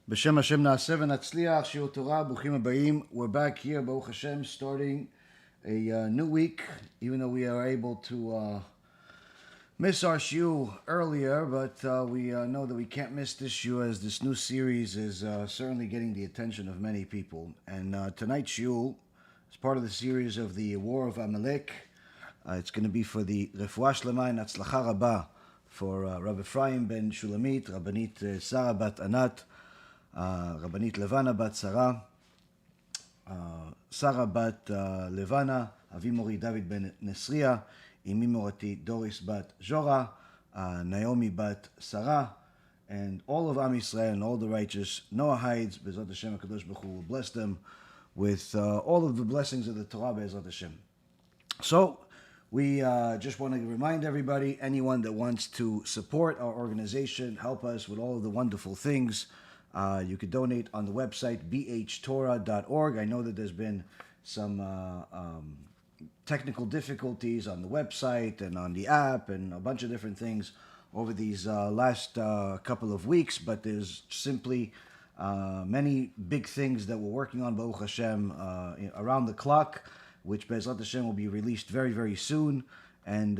B'Shem Hashem Na'aseh v'Natzliach, Shiur Torah, Bruchim Habayim. We're back here, Baruch Hashem, starting a new week, even though we are able to miss our shiur earlier, but we know that we can't miss this shiur as this new series is certainly getting the attention of many people. And tonight's shiur is part of the series of the War of Amalek. It's going to be for the Refuah Shlema and Hatzlacha Rabba for Rabbi Refaim ben Shulamit, Rabbanit Sarah bat Anat, Rabbanit Levana bat Sarah, Sarah bat Levana, Avi Mori David ben Nesriya, Imi Morati Doris bat Jora, Naomi bat Sarah, and all of Am Yisrael and all the righteous Noahides. BeEzrat Hashem HaKadosh Baruch Hu will bless them with all of the blessings of the Torah, BeEzrat Hashem. So, we just want to remind everybody, anyone that wants to support our organization, help us with all of the wonderful things, you could donate on the website bhtorah.org. I know that there's been some technical difficulties on the website and on the app and a bunch of different things over these last couple of weeks, but there's simply many big things that we're working on, Baruch Hashem, around the clock, which BeEzrat Hashem will be released very, very soon, and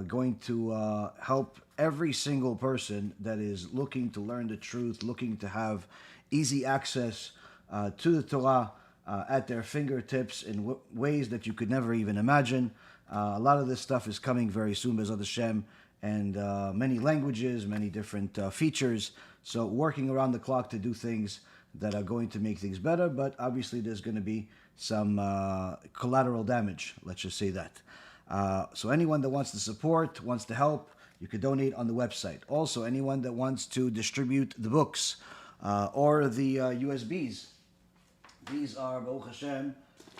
going to help every single person that is looking to learn the truth, looking to have easy access to the Torah at their fingertips in ways that you could never even imagine. A lot of this stuff is coming very soon, BeEzrat Hashem, and many languages, many different features. So working around the clock to do things that are going to make things better, but obviously there's going to be some collateral damage, let's just say that. So anyone that wants to support, wants to help, you could donate on the website. Also, anyone that wants to distribute the books or the USBs, these are, Baruch Hashem,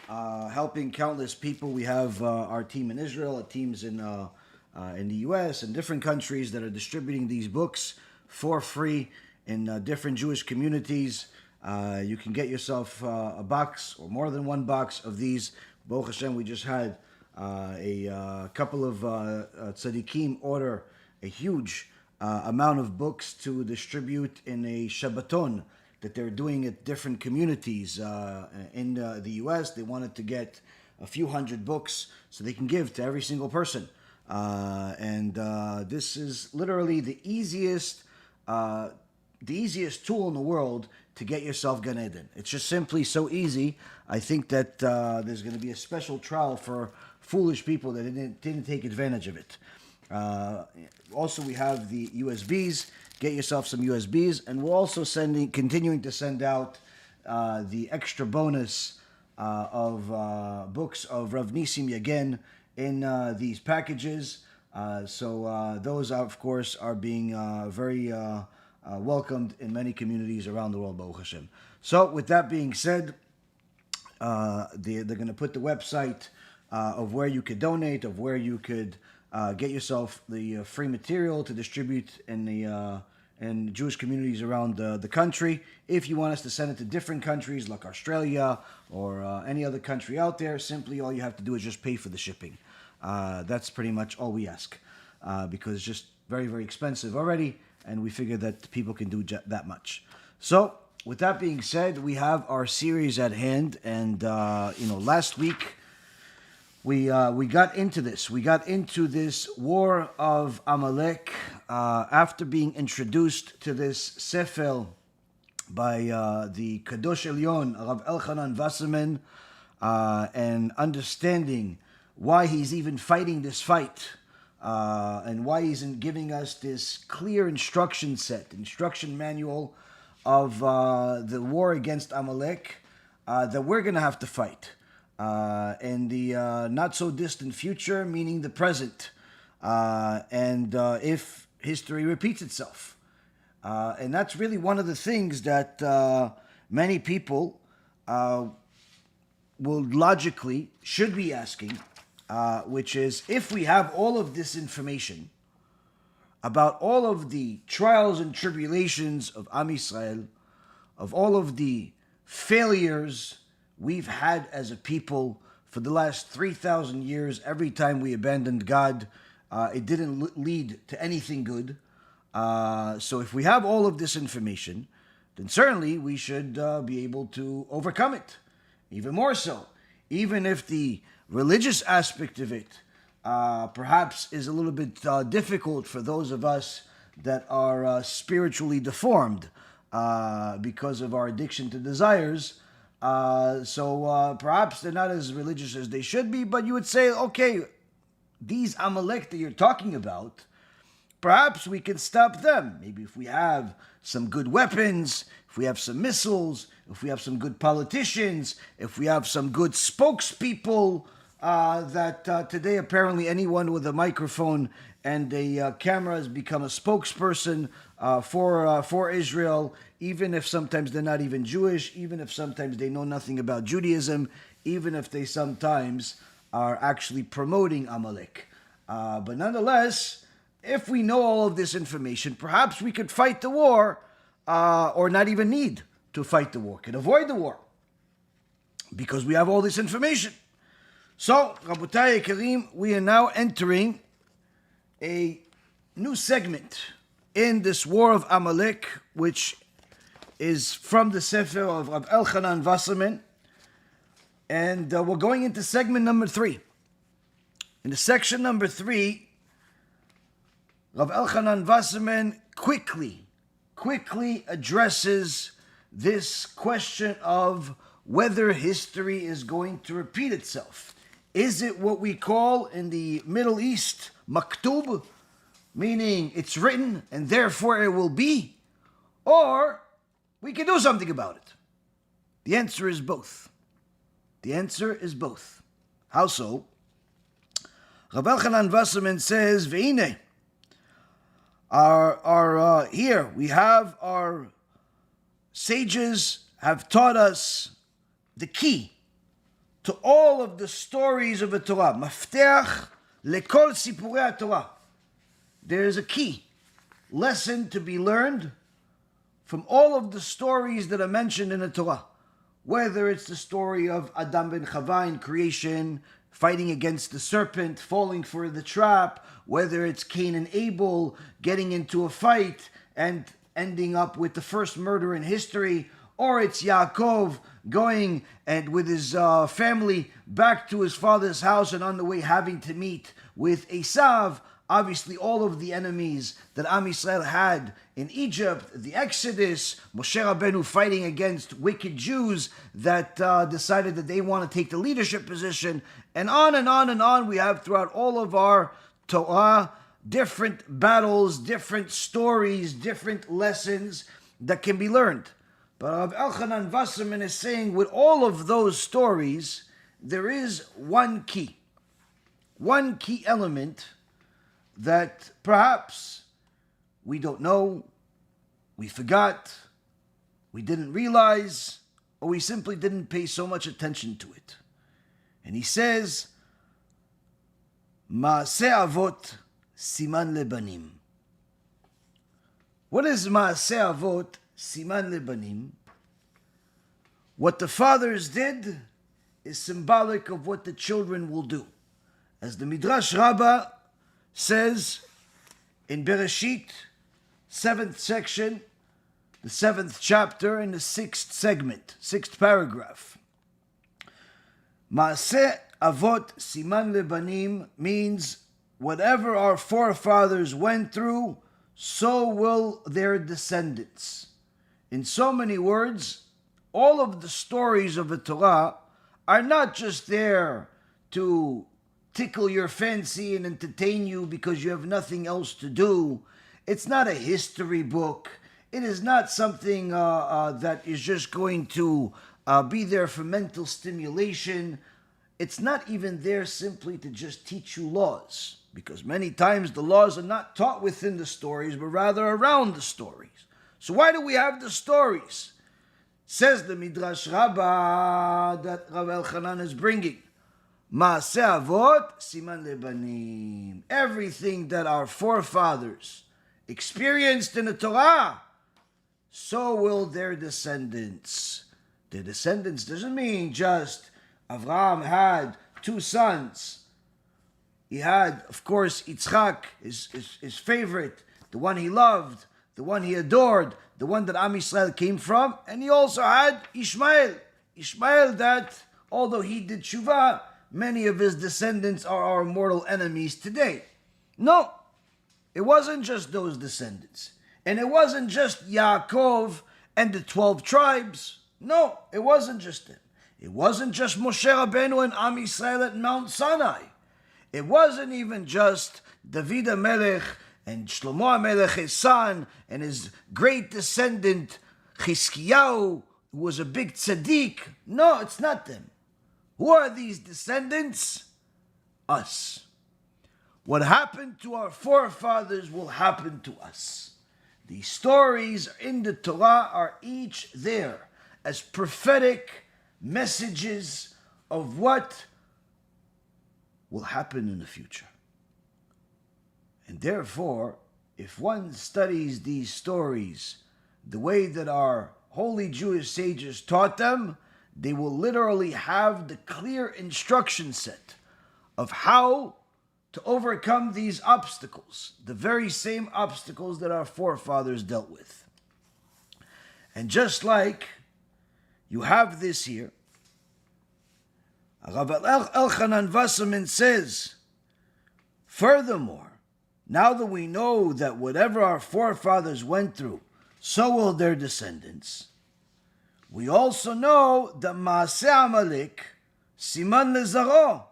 helping countless people. We have our team in Israel, our teams in the US and different countries that are distributing these books for free in different Jewish communities. You can get yourself a box or more than one box of these. Baruch Hashem, we just had a couple of tzaddikim order a huge amount of books to distribute in a Shabbaton that they're doing at different communities in the US. They wanted to get a few hundred books so they can give to every single person. And this is literally the easiest tool in the world to get yourself Gan Eden. It's just simply so easy. I think that there's going to be a special trial for foolish people that didn't take advantage of it. Also, we have the USBs. Get yourself some USBs, and we're also continuing to send out the extra bonus of books of Rav Nisim Yagen in these packages. So those, of course, are being very welcomed in many communities around the world, Baruch Hashem. So, with that being said, they're going to put the website of where you could donate, of where you could get yourself the free material to distribute in Jewish communities around the country. If you want us to send it to different countries like Australia or any other country out there, simply all you have to do is just pay for the shipping. That's pretty much all we ask, because it's just very, very expensive already, and we figure that people can do that much. So, with that being said, we have our series at hand, and last week we got into this. We got into this War of Amalek after being introduced to this Sefer by the Kadosh Elyon, Rav Elchanan Wasserman, and understanding why he's even fighting this fight. And why he's giving us this clear instruction manual of the war against Amalek that we're going to have to fight in the not so distant future, meaning the present, and if history repeats itself. And that's really one of the things that many people should be asking, which is, if we have all of this information about all of the trials and tribulations of Am Yisrael, of all of the failures we've had as a people for the last 3,000 years, every time we abandoned God, it didn't lead to anything good. So if we have all of this information, then certainly we should be able to overcome it. Even more so, even if the religious aspect of it perhaps is a little bit difficult for those of us that are spiritually deformed because of our addiction to desires. So perhaps they're not as religious as they should be, but you would say, okay, these Amalek that you're talking about, perhaps we can stop them. Maybe if we have some good weapons, if we have some missiles, if we have some good politicians, if we have some good spokespeople, that today apparently anyone with a microphone and a camera has become a spokesperson for Israel, even if sometimes they're not even Jewish, even if sometimes they know nothing about Judaism, even if they sometimes are actually promoting Amalek. But nonetheless, if we know all of this information, perhaps we could fight the war, or not even need to fight the war, can avoid the war, because we have all this information. So, Rabotai Karim, we are now entering a new segment in this War of Amalek, which is from the Sefer of Rav Elchanan Wasserman, and we're going into segment number 3. In the section number 3, Rav Elchanan Wasserman quickly addresses this question of whether history is going to repeat itself. Is it what we call in the Middle East maktub, meaning it's written and therefore it will be, or we can do something about it? The answer is both. The answer is both. How so? Rav Elchanan Wasserman says, Ve'ine, here we have our sages have taught us the key to all of the stories of the Torah. Mafteach lekol sipurei Torah. There is a key lesson to be learned from all of the stories that are mentioned in the Torah. Whether it's the story of Adam ben Chava in creation, fighting against the serpent, falling for the trap, whether it's Cain and Abel getting into a fight and ending up with the first murder in history, or it's Yaakov going and with his family back to his father's house and on the way having to meet with Esav. Obviously, all of the enemies that Am Yisrael had in Egypt, the Exodus, Moshe Rabbeinu fighting against wicked Jews that decided that they want to take the leadership position, and on and on and on we have throughout all of our Torah different battles, different stories, different lessons that can be learned. But Rav Elchanan Wasserman is saying with all of those stories, there is one key element that perhaps we don't know, we forgot, we didn't realize, or we simply didn't pay so much attention to it. And he says, Maaseh Avot Siman Lebanim. What is Maaseh Avot Siman Lebanim? What the fathers did is symbolic of what the children will do. As the Midrash Rabbah says in Bereshit, 7th section, the 7th chapter, in the 6th segment, 6th paragraph. Maaseh Avot Siman Lebanim means whatever our forefathers went through, so will their descendants. In so many words, all of the stories of the Torah are not just there to tickle your fancy and entertain you because you have nothing else to do. It's not a history book. It is not something that is just going to be there for mental stimulation. It's not even there simply to just teach you laws, because many times the laws are not taught within the stories, but rather around the stories. So why do we have the stories? Says the Midrash Rabbah that Rav Elchanan is bringing. Maaseh Avot Siman Lebanim. Everything that our forefathers experienced in the Torah, so will their descendants. Their descendants doesn't mean just Avraham had 2 sons. He had, of course, Yitzchak, his favorite, the one he loved, the one he adored, the one that Am Yisrael came from, and he also had Ishmael. Ishmael that, although he did tshuva, many of his descendants are our mortal enemies today. No, it wasn't just those descendants. And it wasn't just Yaakov and the 12 tribes. No, it wasn't just them. It wasn't just Moshe Rabbeinu and Am Yisrael at Mount Sinai. It wasn't even just David HaMelech and Shlomo HaMelech, his son, and his great descendant Chizkiyahu, who was a big tzaddik. No, it's not them. Who are these descendants? Us. What happened to our forefathers will happen to us. These stories in the Torah are each there as prophetic messages of what will happen in the future. And therefore, if one studies these stories the way that our holy Jewish sages taught them, they will literally have the clear instruction set of how to overcome these obstacles, the very same obstacles that our forefathers dealt with. And just like you have this here, Rav Elchanan Wasserman says, furthermore, now that we know that whatever our forefathers went through, so will their descendants, we also know that Maaseh Amalek siman lezaro,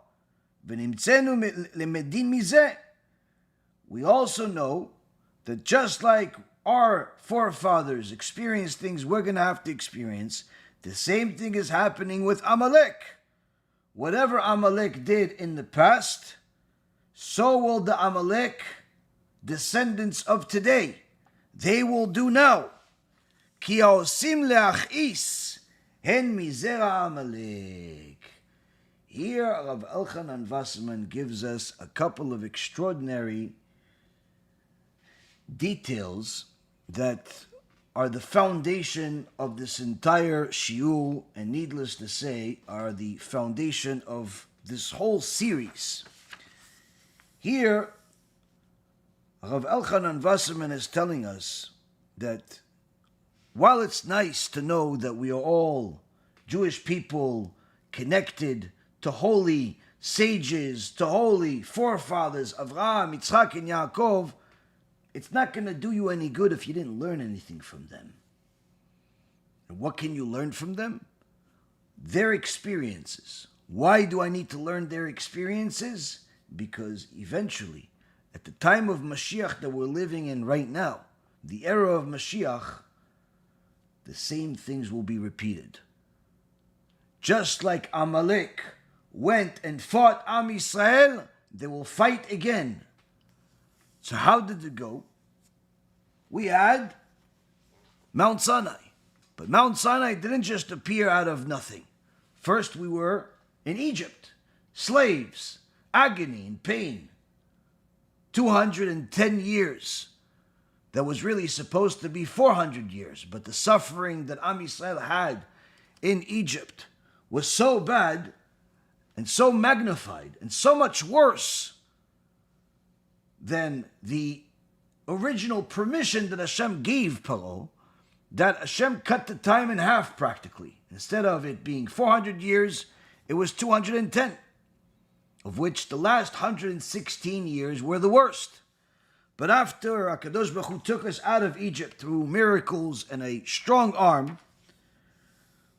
v'nimtzenu lemedin mizeh. We also know that just like our forefathers experienced things we're going to have to experience, the same thing is happening with Amalek. Whatever Amalek did in the past, so will the Amalek descendants of today. They will do now. Ki haosim leachis hen mizera Amalek. Here, Rav Elchanan Wasserman gives us a couple of extraordinary details that are the foundation of this entire shiur, and needless to say, are the foundation of this whole series. Here, Rav Elchanan Wasserman is telling us that while it's nice to know that we are all Jewish people connected to holy sages, to holy forefathers, Avraham, Yitzchak, and Yaakov, it's not going to do you any good if you didn't learn anything from them. And what can you learn from them? Their experiences. Why do I need to learn their experiences? Because eventually, at the time of Mashiach that we're living in right now, the era of Mashiach, the same things will be repeated. Just like Amalek went and fought Am Yisrael, they will fight again. So how did it go? We had Mount Sinai. But Mount Sinai didn't just appear out of nothing. First we were in Egypt, slaves, agony and pain. 210 years. That was really supposed to be 400 years. But the suffering that Am Yisrael had in Egypt was so bad and so magnified and so much worse than the original permission that Hashem gave Paro, that Hashem cut the time in half practically. Instead of it being 400 years, it was 210, of which the last 116 years were the worst. But after HaKadosh Baruch Hu took us out of Egypt through miracles and a strong arm,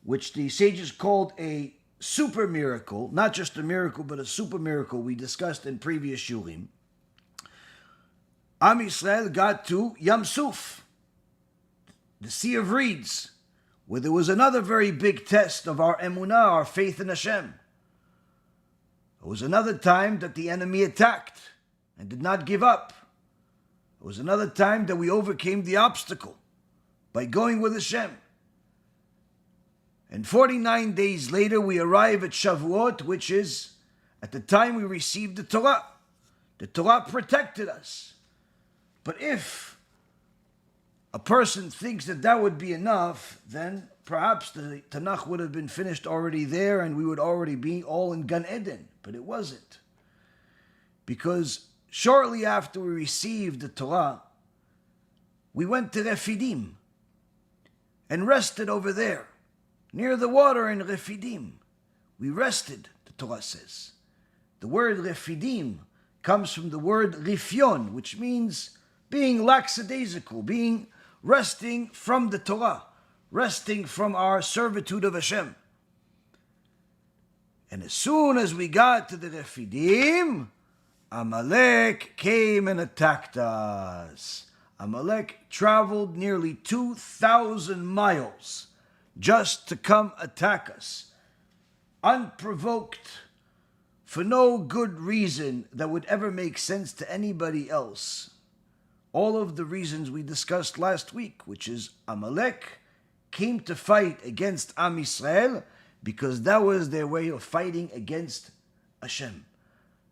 which the sages called a super miracle, not just a miracle, but a super miracle we discussed in previous shurim, Am Yisrael got to Yam Suf, the Sea of Reeds, where there was another very big test of our emunah, our faith in Hashem. It was another time that the enemy attacked and did not give up. It was another time that we overcame the obstacle by going with Hashem. And 49 days later, we arrive at Shavuot, which is at the time we received the Torah. The Torah protected us. But if a person thinks that that would be enough, then perhaps the Tanakh would have been finished already there and we would already be all in Gan Eden. But it wasn't. Because shortly after we received the Torah, we went to Refidim and rested over there, near the water in Refidim. We rested, the Torah says. The word Refidim comes from the word Rifyon, which means being lackadaisical, being resting from the Torah, resting from our servitude of HaShem. And as soon as we got to the Refidim, Amalek came and attacked us. Amalek traveled nearly 2,000 miles just to come attack us, unprovoked, for no good reason that would ever make sense to anybody else. All of the reasons we discussed last week, which is Amalek came to fight against Am Yisrael because that was their way of fighting against HaShem,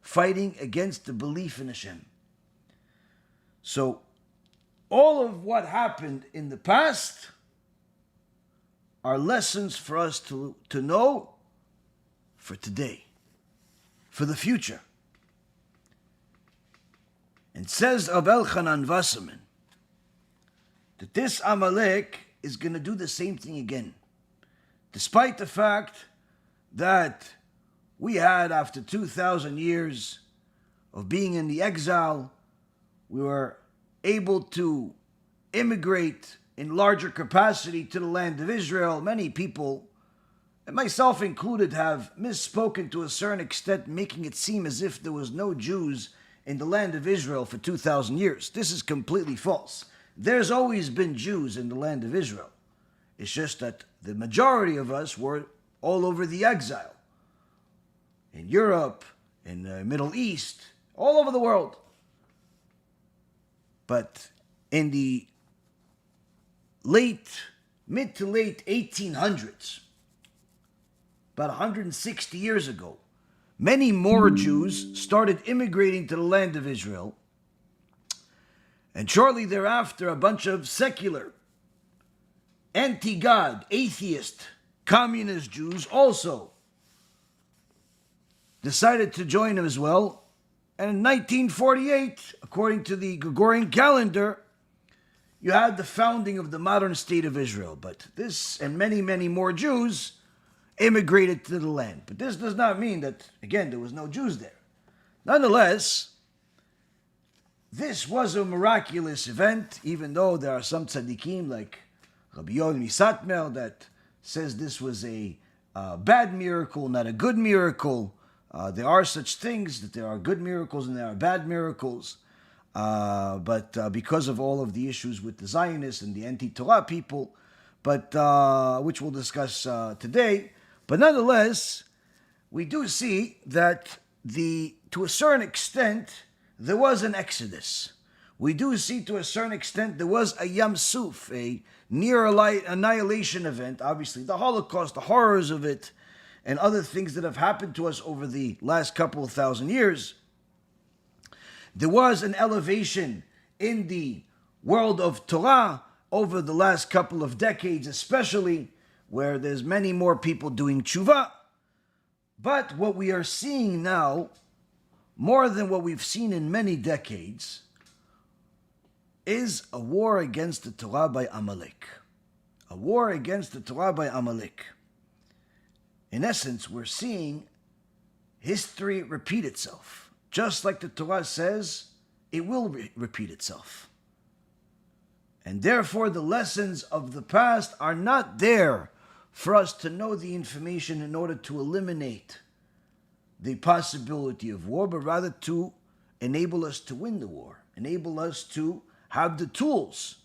fighting against the belief in HaShem. So, all of what happened in the past are lessons for us to know for today, for the future. And says Rav Elchanan Wasserman that this Amalek is going to do the same thing again. Despite the fact that we had, after 2,000 years of being in the exile, we were able to immigrate in larger capacity to the land of Israel. Many people, and myself included, have misspoken to a certain extent, making it seem as if there was no Jews in the land of Israel for 2,000 years. This is completely false. There's always been Jews in the land of Israel. It's just that the majority of us were all over the exile. In Europe, in the Middle East, all over the world. But in the mid to late 1800s, about 160 years ago, many more Jews started immigrating to the land of Israel. And shortly thereafter, a bunch of secular, anti-God, atheist, communist Jews also decided to join them as well. And in 1948, according to the Gregorian calendar, you had the founding of the modern state of Israel. But this and many, many more Jews immigrated to the land. But this does not mean that, again, there was no Jews there. Nonetheless, this was a miraculous event, even though there are some tzaddikim like Rabbi Yoel Misatmel that says this was a bad miracle, not a good miracle. There are such things, that there are good miracles and there are bad miracles. But because of all of the issues with the Zionists and the anti-Torah people, but which we'll discuss today. But nonetheless, we do see that to a certain extent, there was an exodus. We do see to a certain extent there was a Yam Suf, a near annihilation event. Obviously, the Holocaust, the horrors of it, and other things that have happened to us over the last couple of thousand years. There was an elevation in the world of Torah over the last couple of decades, especially where there's many more people doing tshuva. But what we are seeing now, more than what we've seen in many decades, is a war against the Torah by Amalek. A war against the Torah by Amalek. In essence, we're seeing history repeat itself. Just like the Torah says, it will repeat itself. And therefore, the lessons of the past are not there for us to know the information in order to eliminate the possibility of war, but rather to enable us to win the war, enable us to have the tools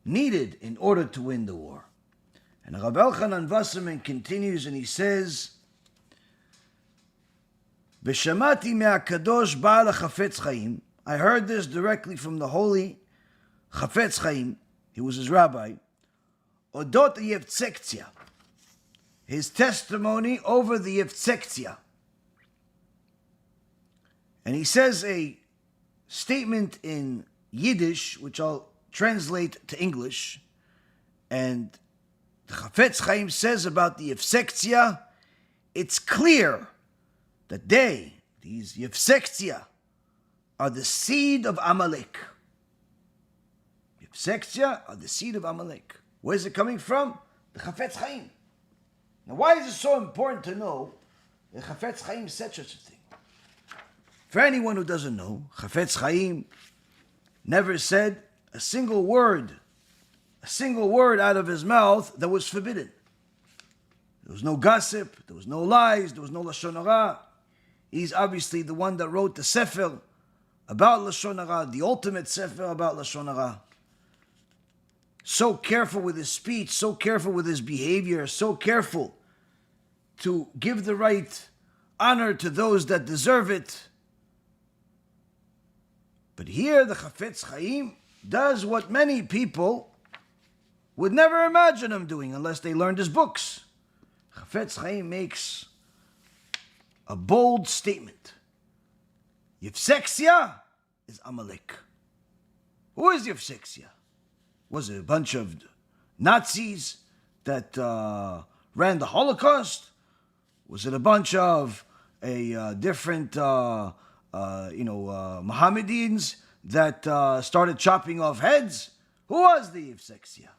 needed in order to win the war. And Rav Elchanan Wasserman continues and he says, V'shamati me'akadosh ba'al Chofetz Chaim. I heard this directly from the holy Chofetz Chaim. He was his rabbi. Odot Yevsektsiya. His testimony over the Yevsektsiya. And he says a statement in Yiddish, which I'll translate to English. And the Chofetz Chaim says about the Yevsektsiya, it's clear that these Yevsektsiya, are the seed of Amalek. Yevsektsiya are the seed of Amalek. Where's it coming from? The Chofetz Chaim. Now, why is it so important to know that Chofetz Chaim said such a thing? For anyone who doesn't know, Chofetz Chaim never said a single word out of his mouth that was forbidden. There was no gossip, there was no lies, there was no Lashon Hara. He's obviously the one that wrote the Sefer about Lashon Hara, the ultimate Sefer about Lashon Hara. So careful with his speech, so careful with his behavior, so careful to give the right honor to those that deserve it. But here the Chofetz Chaim does what many people would never imagine him doing unless they learned his books. Chofetz Chaim makes a bold statement. Yevsektsiya is Amalek. Who is Yevsektsiya? Was it a bunch of Nazis that ran the Holocaust? Was it a bunch of different Mohammedans that started chopping off heads? Who was the Yevsektsiya?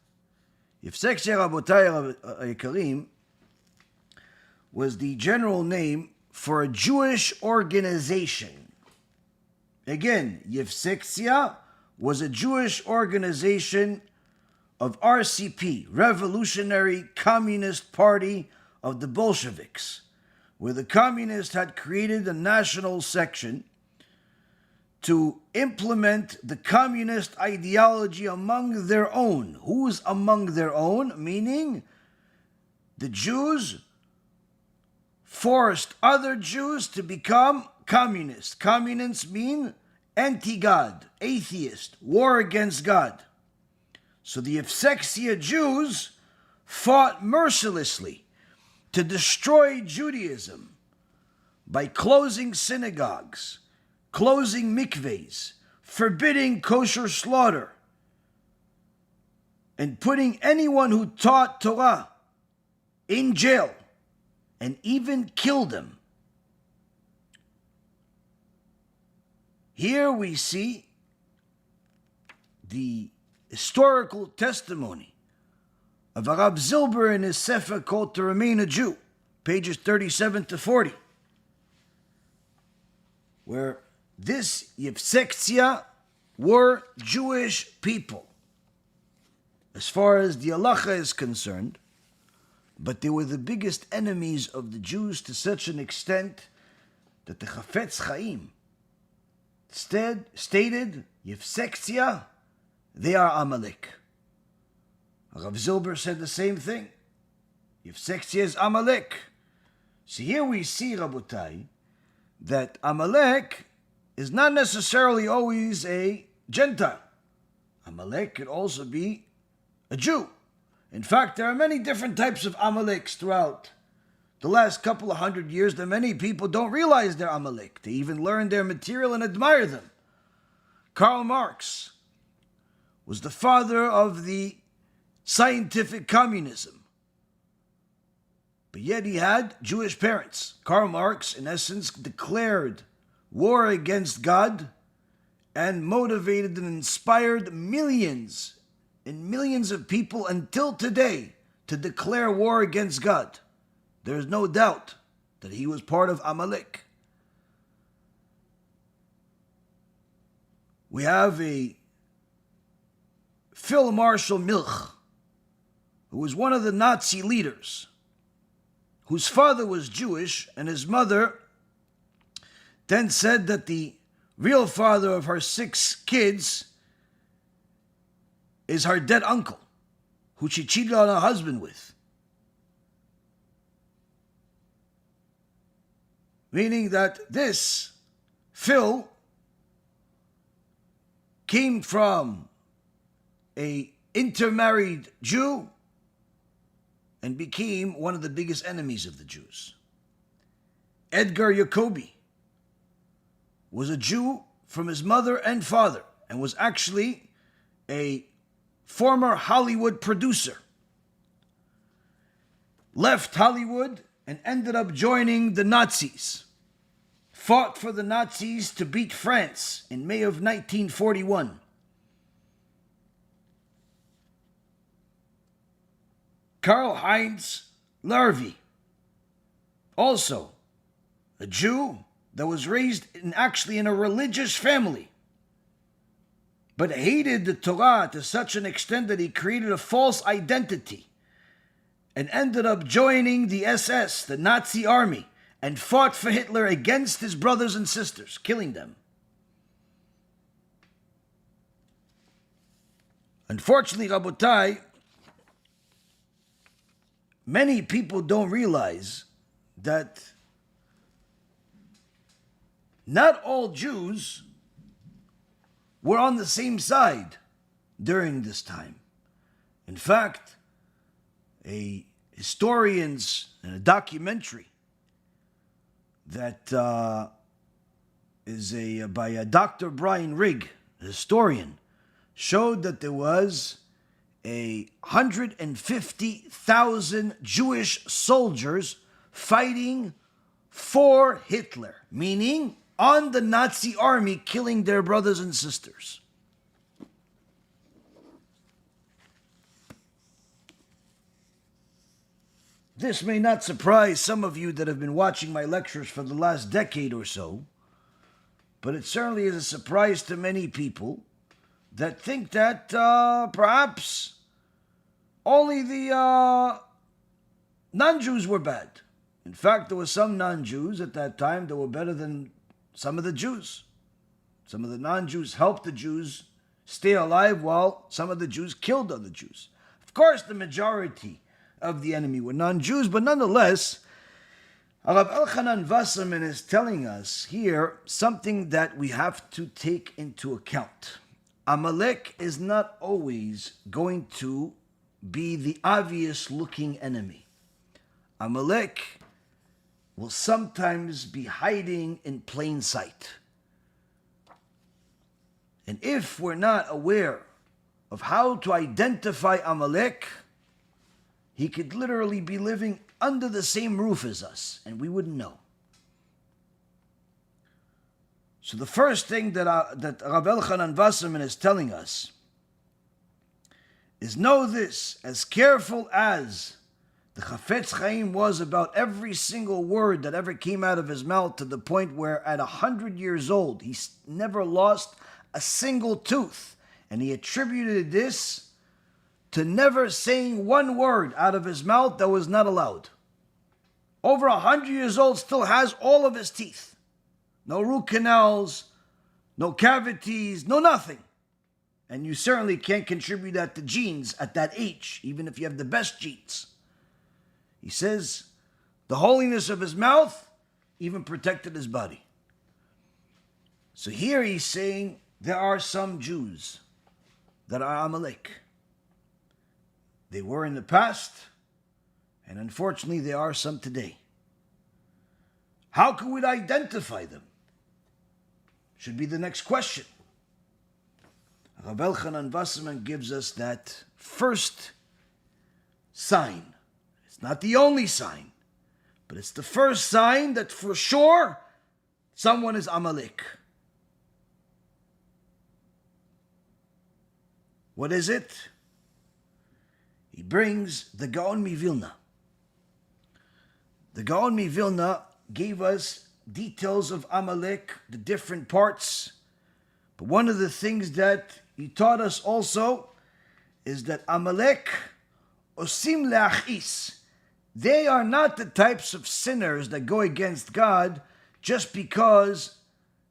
Yevsektsiya, Rabotai Yekarim, was the general name for a Jewish organization. Again, Yevsektsiya was a Jewish organization of RCP, Revolutionary Communist Party of the Bolsheviks, where the communists had created a national section to implement the communist ideology among their own. Who's among their own? Meaning the Jews forced other Jews to become communists. Communists mean anti-God, atheist, war against God. So the Yevsektsiya Jews fought mercilessly to destroy Judaism by closing synagogues, closing mikvehs, forbidding kosher slaughter, and putting anyone who taught Torah in jail, and even killed them. Here we see the historical testimony of Rav Zilber in his Sefer called To Remain a Jew, pages 37 to 40, where this Yevsektsiya were Jewish people, as far as the halacha is concerned, but they were the biggest enemies of the Jews to such an extent that the Chofetz Chaim stated, Yevsektsiya, they are Amalek. Rav Zilber said the same thing. Yevsektsiya is Amalek. So here we see, Rabotai, that Amalek is not necessarily always a Gentile. Amalek could also be a Jew. In fact, there are many different types of Amaleks throughout the last couple of 100 years that many people don't realize they're Amalek. They even learn their material and admire them. Karl Marx was the father of the scientific communism, but yet he had Jewish parents. Karl Marx, in essence, declared war against God and motivated and inspired millions and millions of people until today to declare war against God. There is no doubt that he was part of Amalek. We have a Phil Marshall Milch, who was one of the Nazi leaders, whose father was Jewish, and his mother then said that the real father of her 6 kids is her dead uncle, who she cheated on her husband with. Meaning that this Phil came from a intermarried Jew and became one of the biggest enemies of the Jews. Edgar Jacobi was a Jew from his mother and father and was actually a former Hollywood producer. Left Hollywood and ended up joining the Nazis. Fought for the Nazis to beat France in May of 1941. Karl-Heinz Larvey, also a Jew that was raised actually in a religious family, but hated the Torah to such an extent that he created a false identity and ended up joining the SS, the Nazi army, and fought for Hitler against his brothers and sisters, killing them. Unfortunately, Rabotai, many people don't realize that not all Jews were on the same side during this time. In fact, a historian's and a documentary that is by Dr. Brian Rigg, a historian, showed that there was 150,000 Jewish soldiers fighting for Hitler, meaning on the Nazi army, killing their brothers and sisters. This may not surprise some of you that have been watching my lectures for the last decade or so, but it certainly is a surprise to many people that think that perhaps only the non-Jews were bad. In fact, there were some non-Jews at that time that were better than some of the Jews. Some of the non-Jews helped the Jews stay alive while some of the Jews killed other Jews. Of course, the majority of the enemy were non-Jews, but nonetheless, Rav Elchanan Wasserman is telling us here something that we have to take into account. Amalek is not always going to be the obvious-looking enemy. Amalek will sometimes be hiding in plain sight. And if we're not aware of how to identify Amalek, he could literally be living under the same roof as us, and we wouldn't know. So the first thing that Rav Elchanan Wasserman is telling us is, know this, as careful as the Chofetz Chaim was about every single word that ever came out of his mouth, to the point where at 100 years old, he never lost a single tooth. And he attributed this to never saying one word out of his mouth that was not allowed. Over 100 years old, still has all of his teeth. No root canals, no cavities, no nothing. And you certainly can't contribute that to genes at that age, even if you have the best genes. He says the holiness of his mouth even protected his body. So here he's saying there are some Jews that are Amalek. They were in the past, and unfortunately there are some today. How can we identify them? Should be the next question. Rav Elchanan Wasserman gives us that first sign. It's not the only sign, but it's the first sign that for sure someone is Amalek. What is it? He brings the Gaon Vilna. The Gaon Vilna gave us details of Amalek, the different parts. But one of the things that he taught us also is that Amalek osim leachis. They are not the types of sinners that go against God just because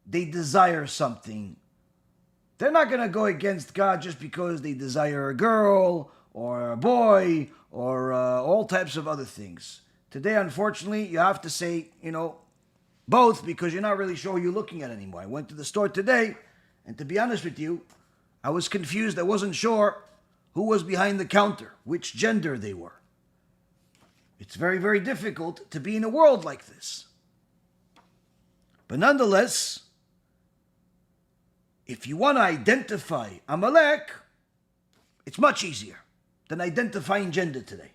they desire something. They're not going to go against God just because they desire a girl or a boy or all types of other things. Today, unfortunately, you have to say, both, because you're not really sure who you're looking at anymore. I went to the store today, and to be honest with you, I was confused. I wasn't sure who was behind the counter, which gender they were. It's very, very difficult to be in a world like this. But nonetheless, if you want to identify Amalek, it's much easier than identifying gender today.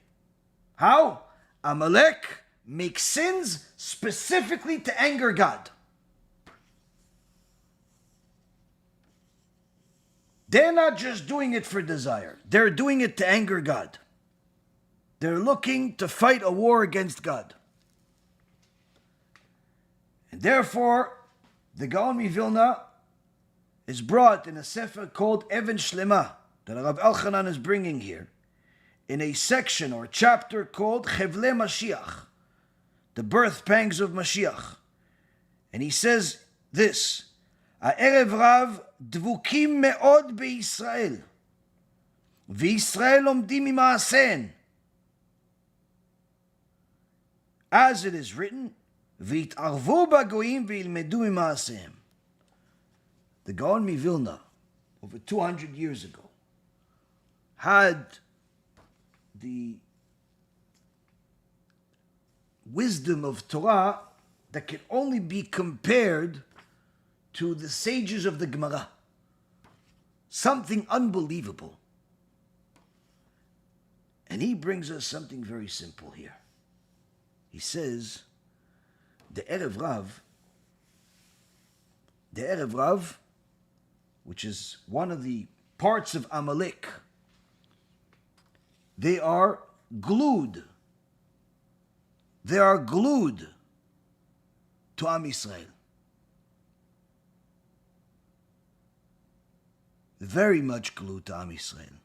How? Amalek makes sins specifically to anger God. They're not just doing it for desire. They're doing it to anger God. They're looking to fight a war against God. And therefore, the Gaon Vilna is brought in a sefer called Even Shlema, that Rav Elchanan is bringing here, in a section or chapter called Chevle Mashiach, the birth pangs of Mashiach. And he says this, Erev Rav dvukim me'od BeIsrael, v'Yisrael omdim ima'asen. As it is written, v'yit'arvu ba'goyim v'yilmedu ima'asehem. The Gaon Vilna, over 200 years ago, had the wisdom of Torah that can only be compared to the sages of the Gemara. Something unbelievable. And he brings us something very simple here. He says, the Erev Rav, which is one of the parts of Amalek, they are glued. They are glued to Am Yisrael. Very much glued to Am Yisrael.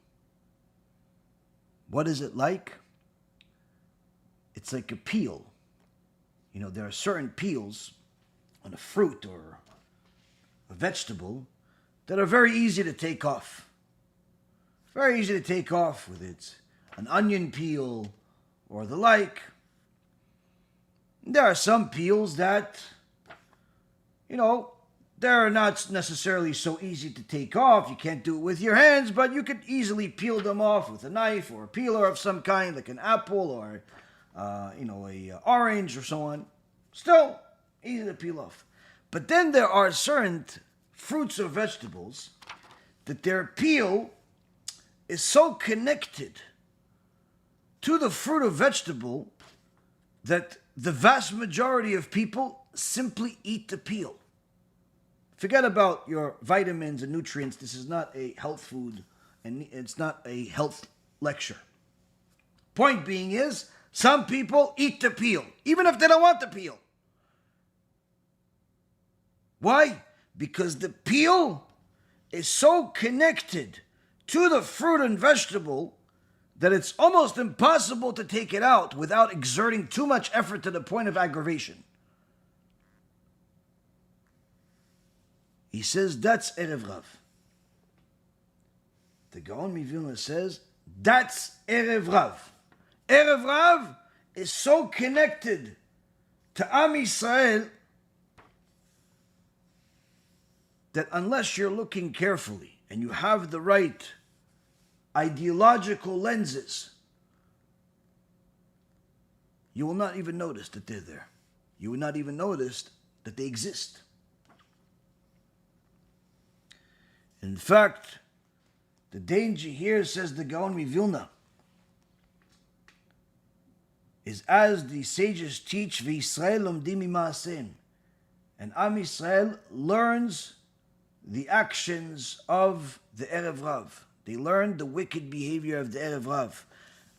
What is it like? It's like a peel. You know, there are certain peels on a fruit or a vegetable that are very easy to take off. Very easy to take off with it. An onion peel or the like. There are some peels that, they're not necessarily so easy to take off. You can't do it with your hands, but you could easily peel them off with a knife or a peeler of some kind, like an apple or, a orange or so on. Still easy to peel off. But then there are certain fruits or vegetables that their peel is so connected to the fruit or vegetable that the vast majority of people simply eat the peel. Forget about your vitamins and nutrients. This is not a health food, and it's not a health lecture. Point being is, some people eat the peel, even if they don't want the peel. Why? Because the peel is so connected to the fruit and vegetable that it's almost impossible to take it out without exerting too much effort to the point of aggravation. He says, that's Erev Rav. The Gaon Vilna says, that's Erev Rav. Erev Rav is so connected to Am Yisrael that unless you're looking carefully and you have the right ideological lenses, you will not even notice that they're there. You will not even notice that they exist. In fact, the danger here, says the Gaon Vilna, is as the sages teach, v'Yisrael omdim ima'asen, and Am Yisrael learns the actions of the Erev Rav. They learned the wicked behavior of the Erev Rav.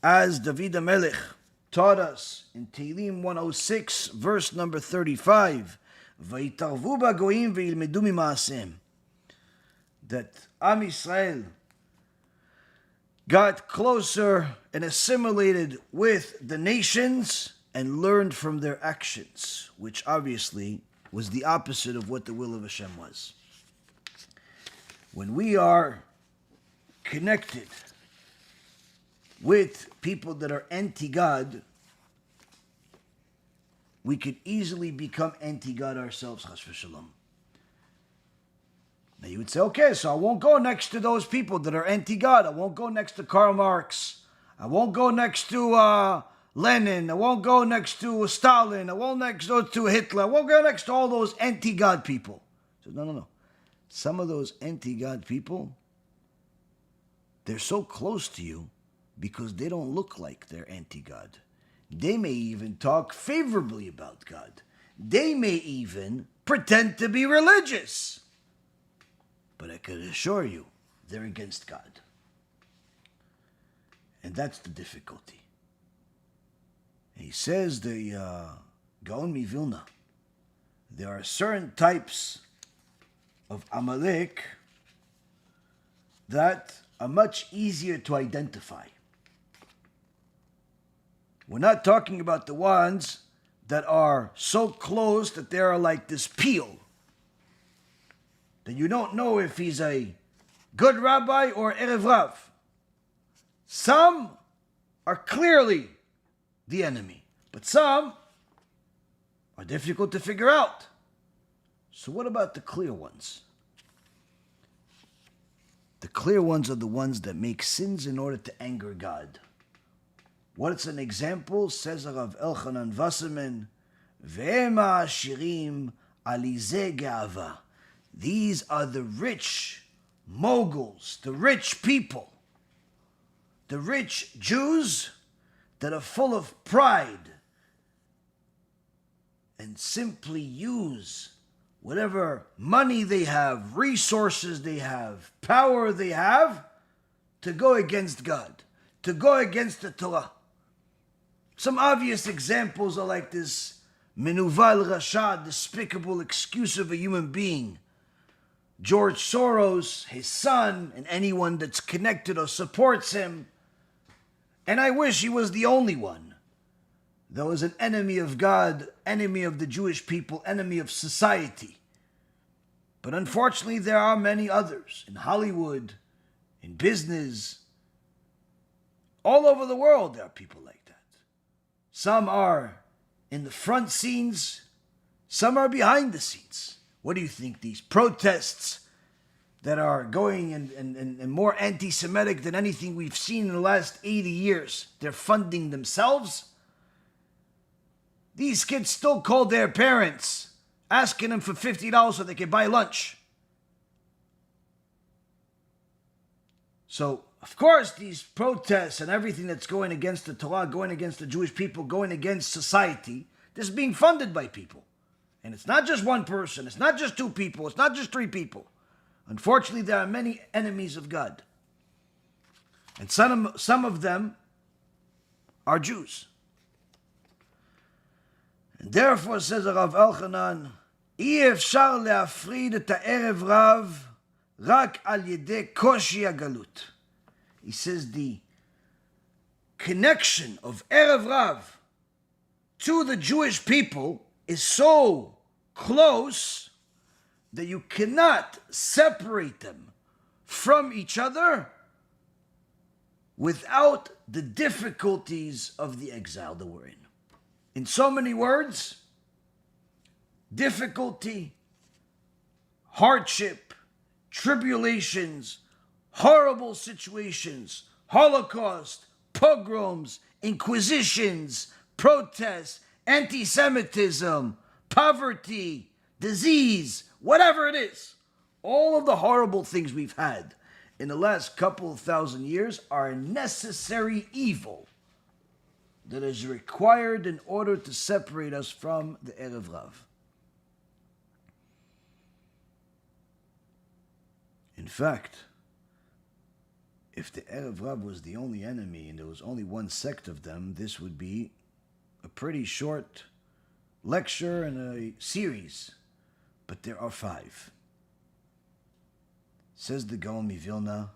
As David HaMelech taught us in Tehillim 106, verse number 35, v'yitarvu ba'goyim v'yilmedu mima'asem, that Am Yisrael got closer and assimilated with the nations and learned from their actions, which obviously was the opposite of what the will of HaShem was. When we are connected with people that are anti-God, we could easily become anti-God ourselves, chas v'shalom. Now you would say, okay, so I won't go next to those people that are anti-God. I won't go next to Karl Marx. I won't go next to Lenin. I won't go next to Stalin. I won't go to Hitler. I won't go next to all those anti-God people. So no. Some of those anti-God people, they're so close to you because they don't look like they're anti-God. They may even talk favorably about God. They may even pretend to be religious. But I can assure you, they're against God. And that's the difficulty. he says, the Gaon mi Vilna, there are certain types of Amalek that are much easier to identify. We're not talking about the ones that are so close that they are like this peel, that you don't know if he's a good rabbi or Erev Rav. Some are clearly the enemy, but some are difficult to figure out. So what about the clear ones? The clear ones are the ones that make sins in order to anger God. What's an example? Says Rav Elchanan Wasserman, Ve'ema ashirim alize ge'ava. These are the rich moguls, the rich people, the rich Jews that are full of pride and simply use whatever money they have, resources they have, power they have, to go against God, to go against the Torah. Some obvious examples are like this Menuval Rasha, despicable excuse of a human being. George Soros, his son, and anyone that's connected or supports him. And I wish he was the only one that was an enemy of God, enemy of the Jewish people, enemy of society. But unfortunately, there are many others in Hollywood, in business, all over the world there are people like that. Some are in the front scenes, some are behind the scenes. What do you think? These protests that are going and more anti-Semitic than anything we've seen in the last 80 years, they're funding themselves? These kids still call their parents, asking them for $50 so they can buy lunch. So, of course, these protests and everything that's going against the Torah, going against the Jewish people, going against society, this is being funded by people. And it's not just one person, it's not just two people, it's not just three people. Unfortunately, there are many enemies of God. And some of them are Jews. And therefore, says Rav Elchanan, אי אפשר להפריד את הערב רב רק על ידי קושי הגלות. He says the connection of Erev Rav to the Jewish people is so close that you cannot separate them from each other without the difficulties of the exile that we're in. In so many words, difficulty, hardship, tribulations, horrible situations, Holocaust, pogroms, inquisitions, protests, anti-Semitism, poverty, disease, whatever it is. All of the horrible things we've had in the last couple of thousand years are a necessary evil that is required in order to separate us from the Erev Rav. In fact, if the Erev Rav was the only enemy and there was only one sect of them, this would be a pretty short lecture and a series. But there are 5. Says the Gaon mi Vilna,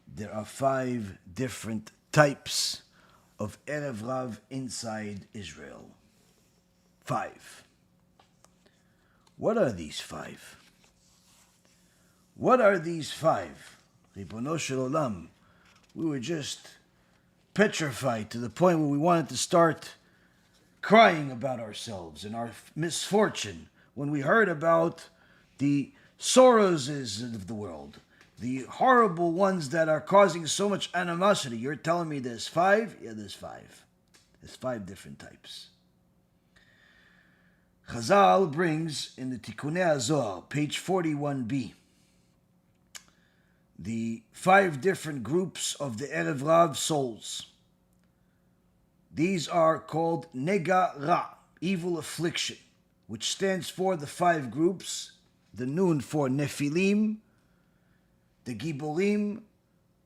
there are 5 different types of Erev Rav inside Israel. 5. What are these 5? What are these 5? Ribono shel olam, we were just petrified to the point where we wanted to start crying about ourselves and our misfortune when we heard about the Soroses of the world, the horrible ones that are causing so much animosity. You're telling me there's 5? Yeah, there's 5. There's 5 different types. Chazal brings in the Tikkunei HaZohar, page 41b, the 5 different groups of the Erev Rav souls. These are called Nega Ra, evil affliction, which stands for the 5 groups, the Nun for Nefilim, the Giborim,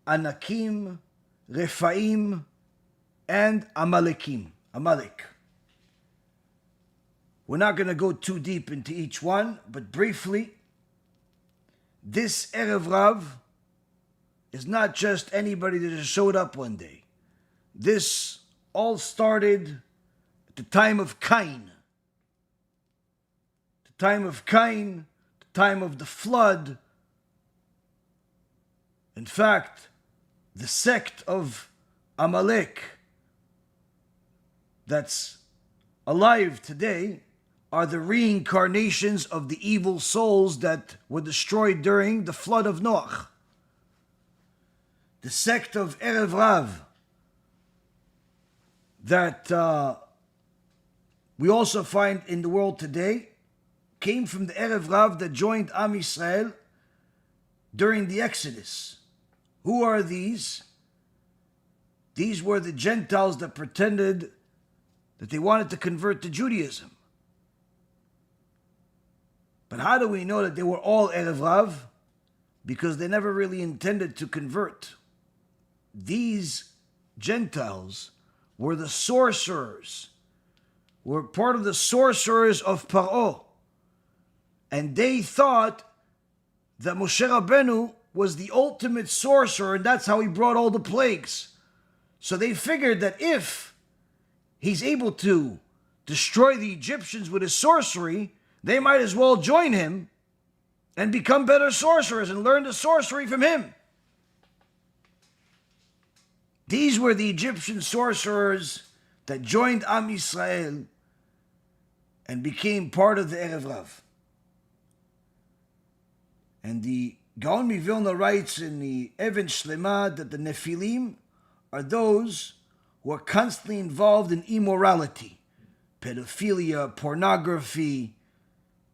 Anakim, Refaim, and Amalekim. Amalek. We're not going to go too deep into each one, but briefly, this Erev Rav is not just anybody that just showed up one day. This all started at the time of Cain. The time of Cain, the time of the flood. In fact, the sect of Amalek that's alive today are the reincarnations of the evil souls that were destroyed during the flood of Noah. The sect of Erev Rav that we also find in the world today came from the Erev Rav that joined Am Yisrael during the Exodus. Who are these? These were the Gentiles that pretended that they wanted to convert to Judaism. But how do we know that they were all Erev Rav? Because they never really intended to convert. These Gentiles were the sorcerers, were part of the sorcerers of Paro. And they thought that Moshe Rabbeinu was the ultimate sorcerer, and that's how he brought all the plagues. So they figured that if he's able to destroy the Egyptians with his sorcery, they might as well join him and become better sorcerers and learn the sorcery from him. These were the Egyptian sorcerers that joined Am Yisrael and became part of the Erev Rav. And the Gaon Vilna writes in the Even Shlema that the Nefilim are those who are constantly involved in immorality, pedophilia, pornography,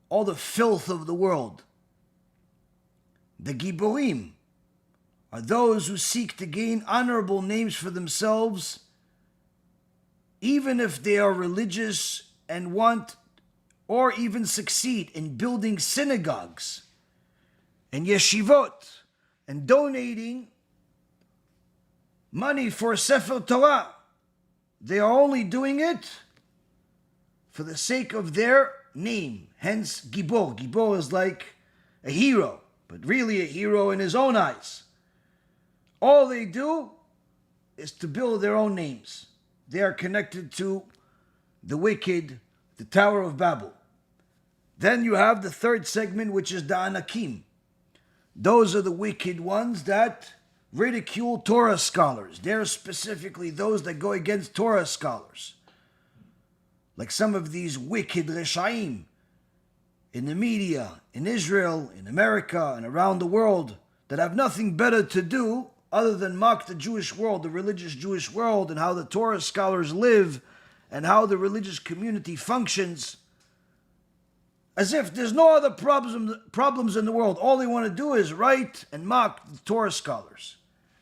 all the filth of the world. The Giborim are those who seek to gain honorable names for themselves, even if they are religious and want or even succeed in building synagogues and yeshivot and donating money for Sefer Torah. They are only doing it for the sake of their name, hence Gibor. Gibor is like a hero, but really a hero in his own eyes. All they do is to build their own names. They are connected to the wicked, the Tower of Babel. Then you have the third segment, which is the Anakim. Those are the wicked ones that ridicule Torah scholars. They're specifically those that go against Torah scholars. Like some of these wicked Refaim in the media, in Israel, in America, and around the world that have nothing better to do other than mock the Jewish world, the religious Jewish world, and how the Torah scholars live and how the religious community functions, as if there's no other problems in the world. All they want to do is write and mock the Torah scholars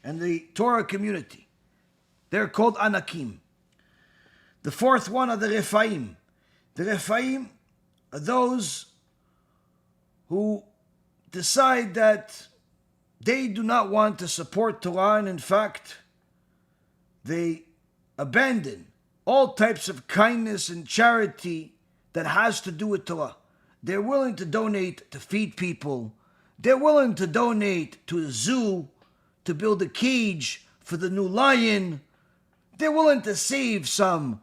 and the Torah community. They're called Anakim. The fourth one are the Refaim. The Refaim are those who decide that they do not want to support Torah, and in fact, they abandon all types of kindness and charity that has to do with Torah. They're willing to donate to feed people. They're willing to donate to a zoo, to build a cage for the new lion. They're willing to save some,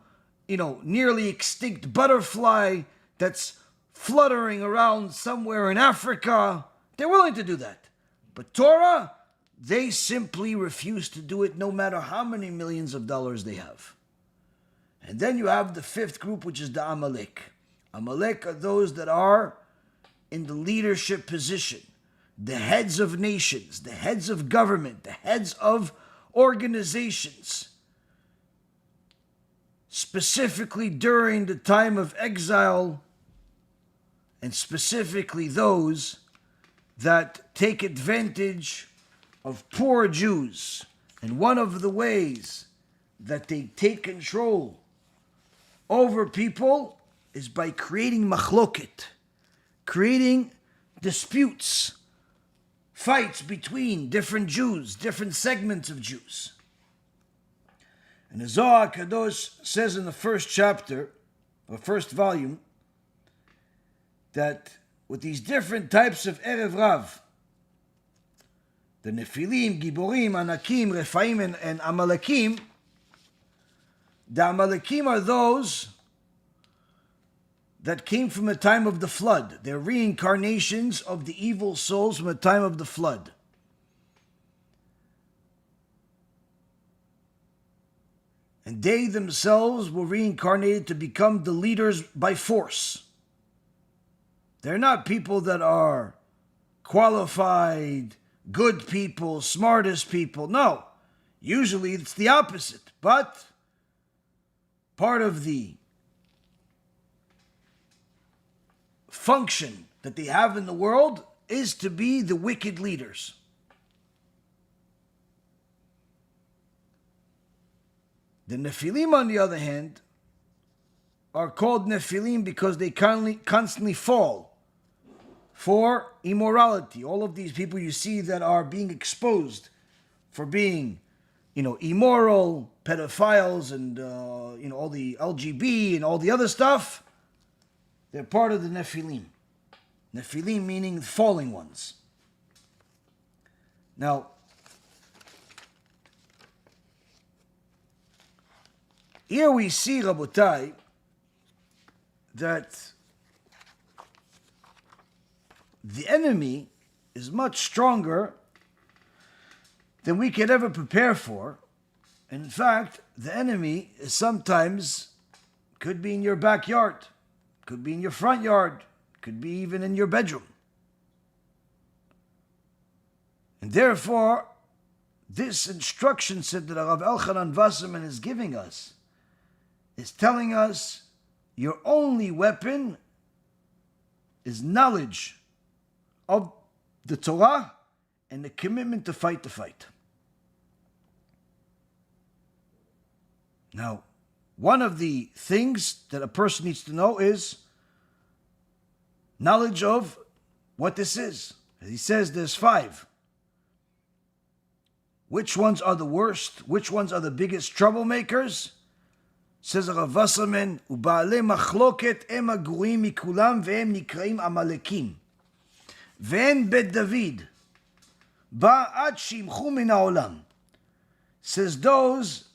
nearly extinct butterfly that's fluttering around somewhere in Africa. They're willing to do that. But Torah, they simply refuse to do it no matter how many millions of dollars they have. And then you have the fifth group, which is the Amalek. Amalek are those that are in the leadership position, the heads of nations, the heads of government, the heads of organizations, specifically during the time of exile, and specifically those that take advantage of poor Jews. And one of the ways that they take control over people is by creating machloket, creating disputes, fights between different Jews, different segments of Jews. And the Zohar Kadosh says in the first chapter, or first volume, that with these different types of Erev Rav, the Nefilim, Giborim, Anakim, Refaim, and Amalekim, the Amalekim are those that came from the time of the flood. They're reincarnations of the evil souls from the time of the flood. And they themselves were reincarnated to become the leaders by force. They're not people that are qualified, good people, smartest people. No, usually it's the opposite. But part of the function that they have in the world is to be the wicked leaders. The Nefilim, on the other hand, are called Nefilim because they constantly fall for immorality. All of these people you see that are being exposed for being, immoral, pedophiles, and all the LGB and all the other stuff, they're part of the Nefilim. Nefilim meaning falling ones. Now, here we see, Rabotai, that the enemy is much stronger than we could ever prepare for. And in fact, the enemy is sometimes could be in your backyard, could be in your front yard, could be even in your bedroom. And therefore, this instruction set that Rav Elchanan Wasserman is giving us is telling us your only weapon is knowledge of the Torah and the commitment to fight the fight. Now, one of the things that a person needs to know is knowledge of what this is. As he says, there's 5. Which ones are the worst? Which ones are the biggest troublemakers? Says Rav Wasserman, ובעלי מחלוקת הם הגרועים מכולם והם נקראים עמלקים. ואין בית דוד בא עד שימחו מן העולם. Says those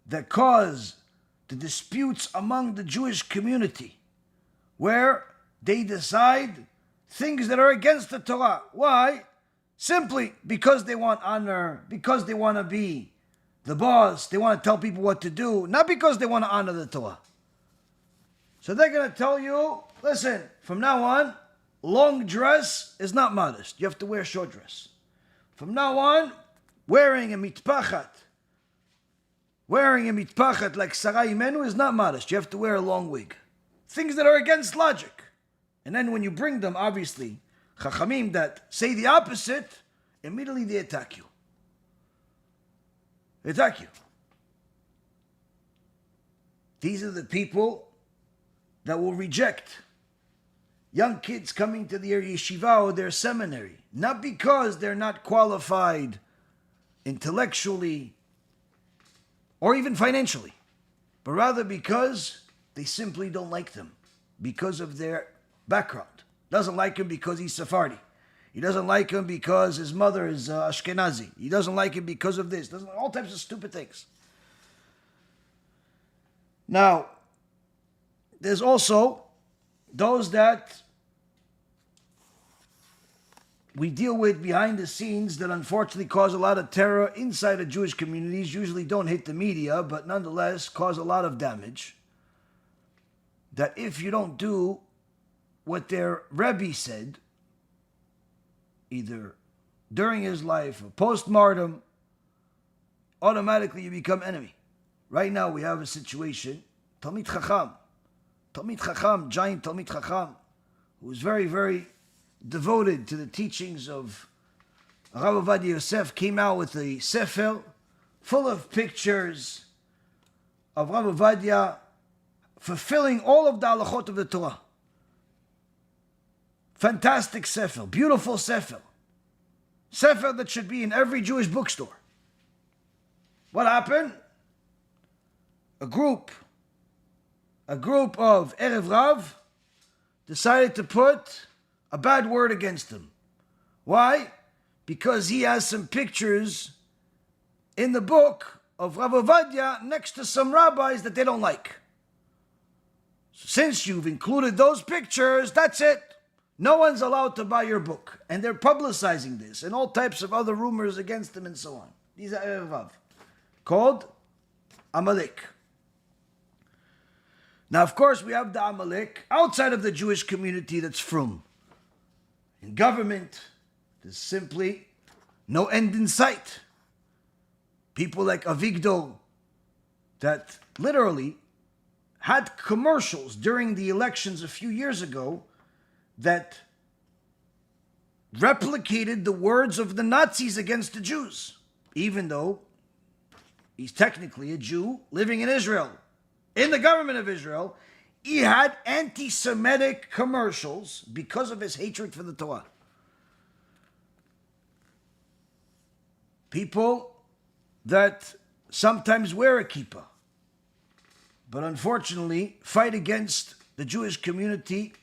that cause the disputes among the Jewish community, where they decide things that are against the Torah. Why? Simply because they want honor, because they want to be the boss, they want to tell people what to do, not because they want to honor the Torah. So they're going to tell you, listen, from now on, long dress is not modest. You have to wear short dress. From now on, wearing a mitpachat like Sarai Imenu is not modest. You have to wear a long wig. Things that are against logic. And then when you bring them, obviously, Chachamim that say the opposite, immediately they attack you. They attack you. These are the people that will reject young kids coming to their yeshiva or their seminary, not because they're not qualified intellectually or even financially, but rather because they simply don't like them because of their background. Doesn't like him because he's Sephardi. He doesn't like him because his mother is Ashkenazi. He doesn't like him because of this. All types of stupid things. Now, there's also those that we deal with behind the scenes that unfortunately cause a lot of terror inside of Jewish communities, usually don't hit the media, but nonetheless cause a lot of damage. That if you don't do what their Rebbe said, either during his life or post-mortem, automatically you become enemy. Right now we have a situation, Talmid Chacham, giant Talmid Chacham, who is very, very devoted to the teachings of Rav Ovadia Yosef, came out with a sefer full of pictures of Rav Ovadia fulfilling all of the halachot of the Torah. Fantastic sefer, beautiful sefer. Sefer that should be in every Jewish bookstore. What happened? a group of Erev Rav decided to put a bad word against him. Why? Because he has some pictures in the book of Rav Ovadia next to some rabbis that they don't like. So since you've included those pictures, that's it. No one's allowed to buy your book. And they're publicizing this and all types of other rumors against him and so on. These are Erev Rav, called Amalek. Now, of course, we have the Amalek outside of the Jewish community that's frum. In government, there's simply no end in sight. People like Avigdor that literally had commercials during the elections a few years ago that replicated the words of the Nazis against the Jews, even though he's technically a Jew living in Israel. In the government of Israel, he had anti-Semitic commercials because of his hatred for the Torah. People that sometimes wear a kippah, but unfortunately fight against the Jewish community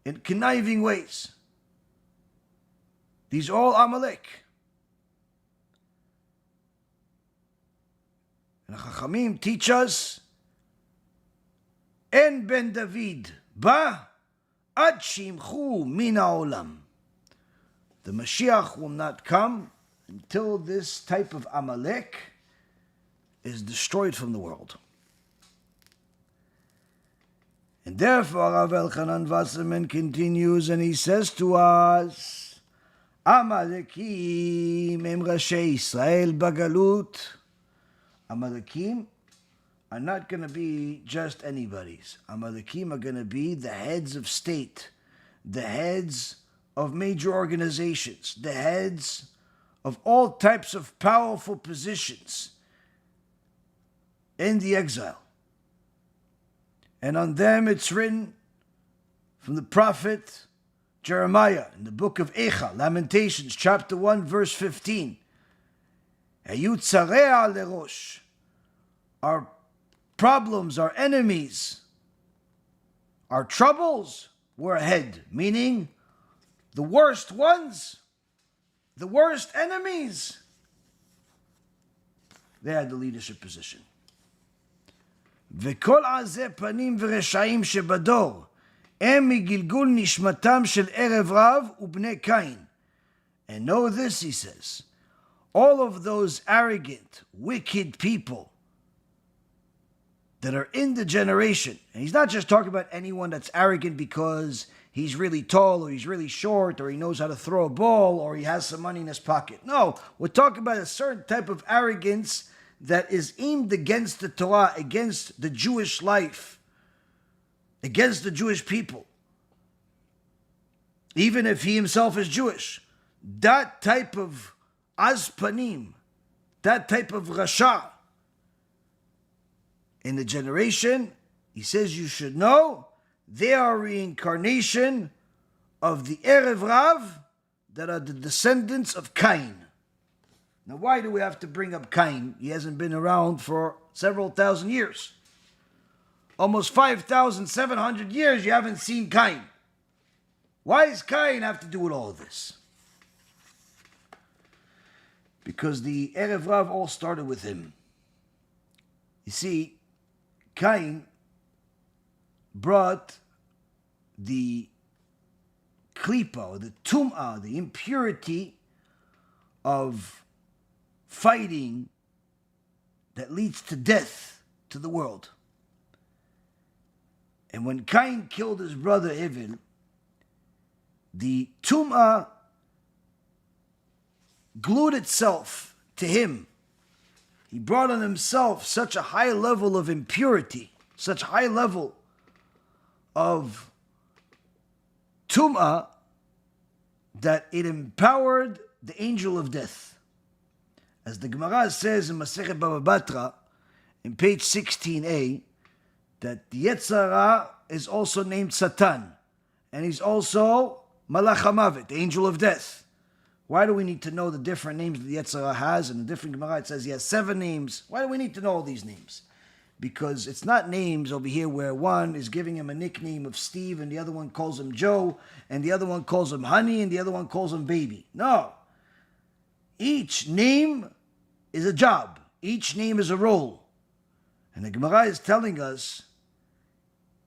in conniving ways. These are all Amalek. And the Chachamim teach us, En ben David ba ad shimchu min haolam. The Mashiach will not come until this type of Amalek is destroyed from the world. And therefore, Rav Elchanan Wasserman continues and he says to us, Amalekim em Rashei Yisrael bagalut. Amalekim are not going to be just anybody's. Amalekim are going to be the heads of state, the heads of major organizations, the heads of all types of powerful positions in the exile. And on them it's written from the prophet Jeremiah in the book of Echa, Lamentations, chapter 1, verse 15. Hayu tzarea lerosh. Our problems, our enemies, our troubles were ahead, meaning the worst ones, the worst enemies, they had the leadership position. וכל עזי פנים ורשעים שבדור הם מגלגול נשמתם של ערב רב ובני קין. And know this, he says, all of those arrogant, wicked people that are in the generation, and he's not just talking about anyone that's arrogant because he's really tall or he's really short or he knows how to throw a ball or he has some money in his pocket. No, we're talking about a certain type of arrogance that is aimed against the Torah, against the Jewish life, against the Jewish people. Even if he himself is Jewish. That type of azpanim, that type of rasha, in the generation, he says you should know, they are reincarnation of the Erev Rav that are the descendants of Cain. Now, why do we have to bring up Cain? He hasn't been around for several thousand years. Almost 5,700 years you haven't seen Cain. Why does Cain have to do with all of this? Because the Erev Rav all started with him. You see, Cain brought the klipa, or the tum'ah, the impurity of fighting that leads to death to the world. And when Cain killed his brother Abel, the tum'ah glued itself to him. He brought on himself such a high level of impurity, such a high level of tum'ah, that it empowered the angel of death. As the Gemara says in Masechet Baba Batra, in page 16a, that the Yetzer Ra is also named Satan, and he's also Malach HaMavet, the angel of death. Why do we need to know the different names that the Yetzer Ra has? And the different Gemara, it says he has 7 names. Why do we need to know all these names? Because it's not names over here where one is giving him a nickname of Steve and the other one calls him Joe and the other one calls him Honey and the other one calls him Baby. No. Each name is a job. Each name is a role. And the Gemara is telling us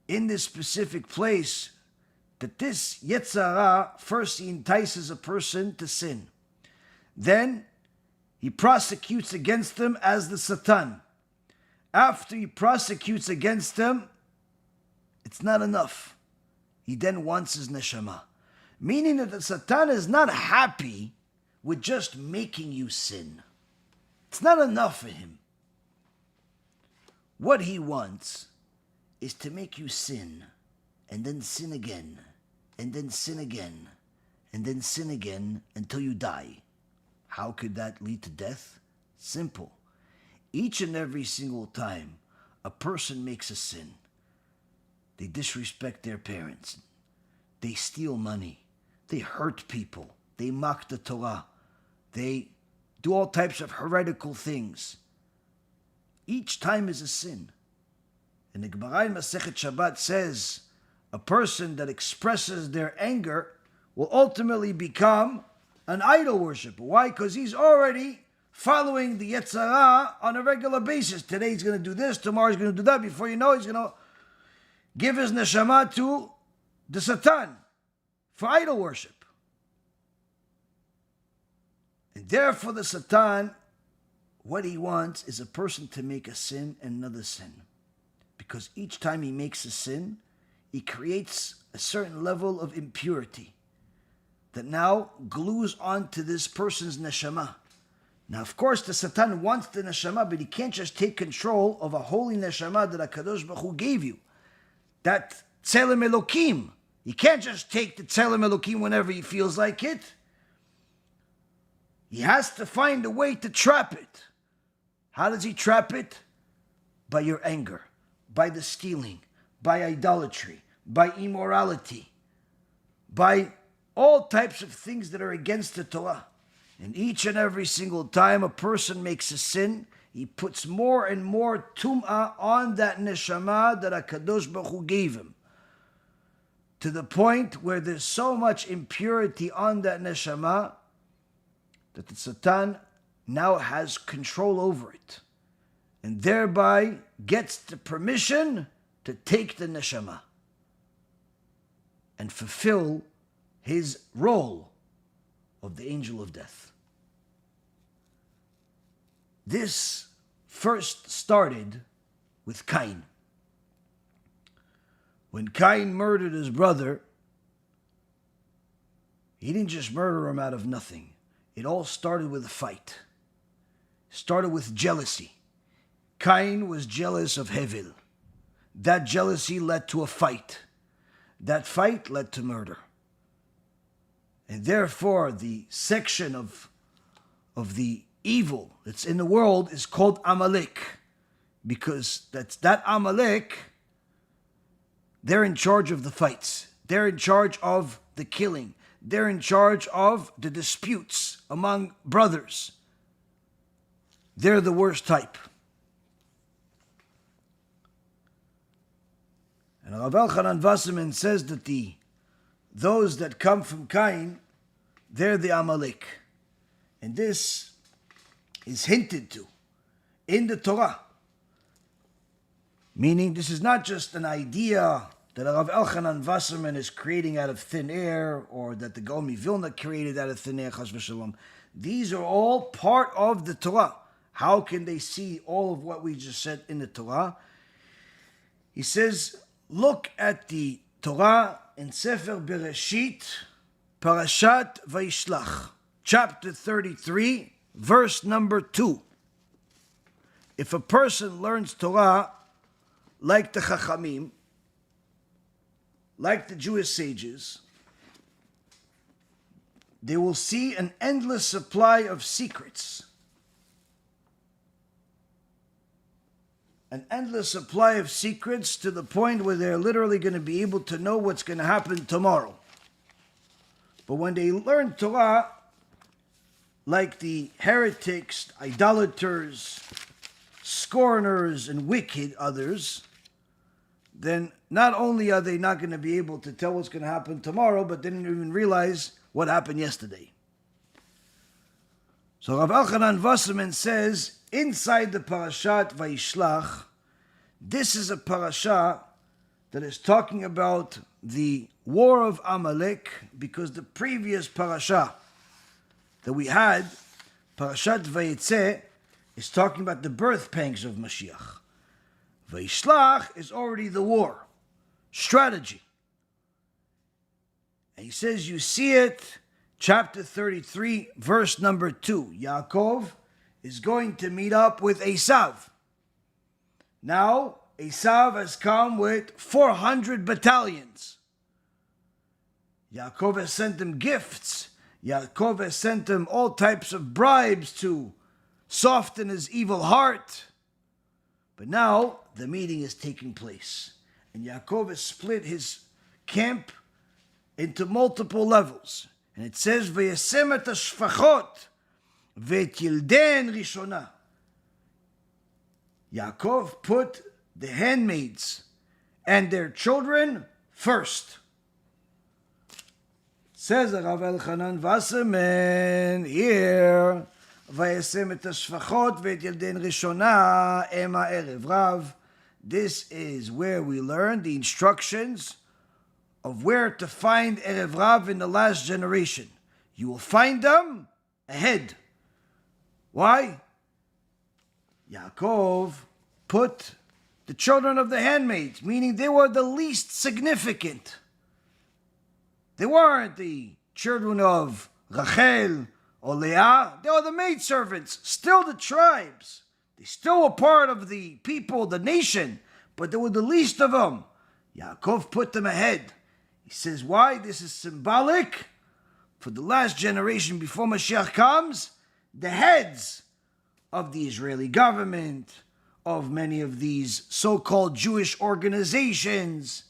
in this specific place that this Yetzer Ra, first he entices a person to sin. Then he prosecutes against them as the Satan. After he prosecutes against them, it's not enough. He then wants his neshama. Meaning that the Satan is not happy with just making you sin. It's not enough for him. What he wants is to make you sin, and then sin again, and then sin again, and then sin again until you die. How could that lead to death? Simple. Each and every single time a person makes a sin, they disrespect their parents, they steal money, they hurt people, they mock the Torah, they do all types of heretical things. Each time is a sin. And the Gemara in Masechet Shabbat says a person that expresses their anger will ultimately become an idol worshiper. Why? Because he's already following the Yetzer Ra on a regular basis. Today he's going to do this, tomorrow he's going to do that. Before you know it, he's going to give his neshama to the Satan for idol worship. And therefore the Satan, what he wants is a person to make a sin and another sin. Because each time he makes a sin, he creates a certain level of impurity that now glues onto this person's neshama. Now, of course, the Satan wants the neshama, but he can't just take control of a holy neshama that HaKadosh Baruch Hu gave you. That Tzelem Elokim. He can't just take the Tzelem Elokim whenever he feels like it. He has to find a way to trap it. How does he trap it? By your anger, by the stealing, by idolatry, by immorality, by all types of things that are against the Torah. And each and every single time a person makes a sin, he puts more and more tum'ah on that neshama that HaKadosh Baruch Hu gave him. To the point where there's so much impurity on that neshama that the Satan now has control over it. And thereby gets the permission to take the neshama and fulfill his role of the angel of death. This first started with Cain. When Cain murdered his brother, he didn't just murder him out of nothing. It all started with a fight. It started with jealousy. Cain was jealous of Hevel. That jealousy led to a fight. That fight led to murder. And therefore, the section of the evil that's in the world is called Amalek. Because that Amalek, they're in charge of the fights. They're in charge of the killing. They're in charge of the disputes among brothers. They're the worst type. And Rav Elchanan Wasserman says that those that come from Cain, they're the Amalek. And this is hinted to in the Torah. Meaning this is not just an idea that Rav Elchanan Wasserman is creating out of thin air, or that the Gaon Vilna created out of thin air, chas v'shalom. These are all part of the Torah. How can they see all of what we just said in the Torah? He says, look at the Torah in Sefer Bereshit, Parashat Vayishlach, chapter 33, verse number 2. If a person learns Torah like the Chachamim, like the Jewish sages, they will see an endless supply of secrets. An endless supply of secrets to the point where they're literally going to be able to know what's going to happen tomorrow. But when they learn Torah, like the heretics, idolaters, scorners, and wicked others, then not only are they not going to be able to tell what's going to happen tomorrow, but they didn't even realize what happened yesterday. So Rav Elchanan Wasserman says, inside the parashat Vayishlach, this is a parasha that is talking about the war of Amalek, because the previous parasha that we had, Parashat Vayetze, is talking about the birth pangs of Mashiach. Vayishlach is already the war, strategy. And he says, you see it, chapter 33, verse number 2. Yaakov is going to meet up with Esav. Now, Esav has come with 400 battalions. Yaakov has sent him gifts. Yaakov has sent him all types of bribes to soften his evil heart. But now, the meeting is taking place. And Yaakov has split his camp into multiple levels. And it says, V'yasem et hashfachot v'et yilden rishona. Yaakov put the handmaids and their children first. Says Rav Elchanan Wasserman here, Vayasem et hashfachot v'et yilden rishona ema Erev Rav. This is where we learn the instructions of where to find Erev Rav in the last generation. You will find them ahead. Why? Yaakov put the children of the handmaids, meaning they were the least significant. They weren't the children of Rachel or Leah. They were the maidservants, still the tribes. They still were part of the people, the nation, but they were the least of them. Yaakov put them ahead. He says, why? This is symbolic for the last generation before Mashiach comes. The heads of the Israeli government, of many of these so-called Jewish organizations,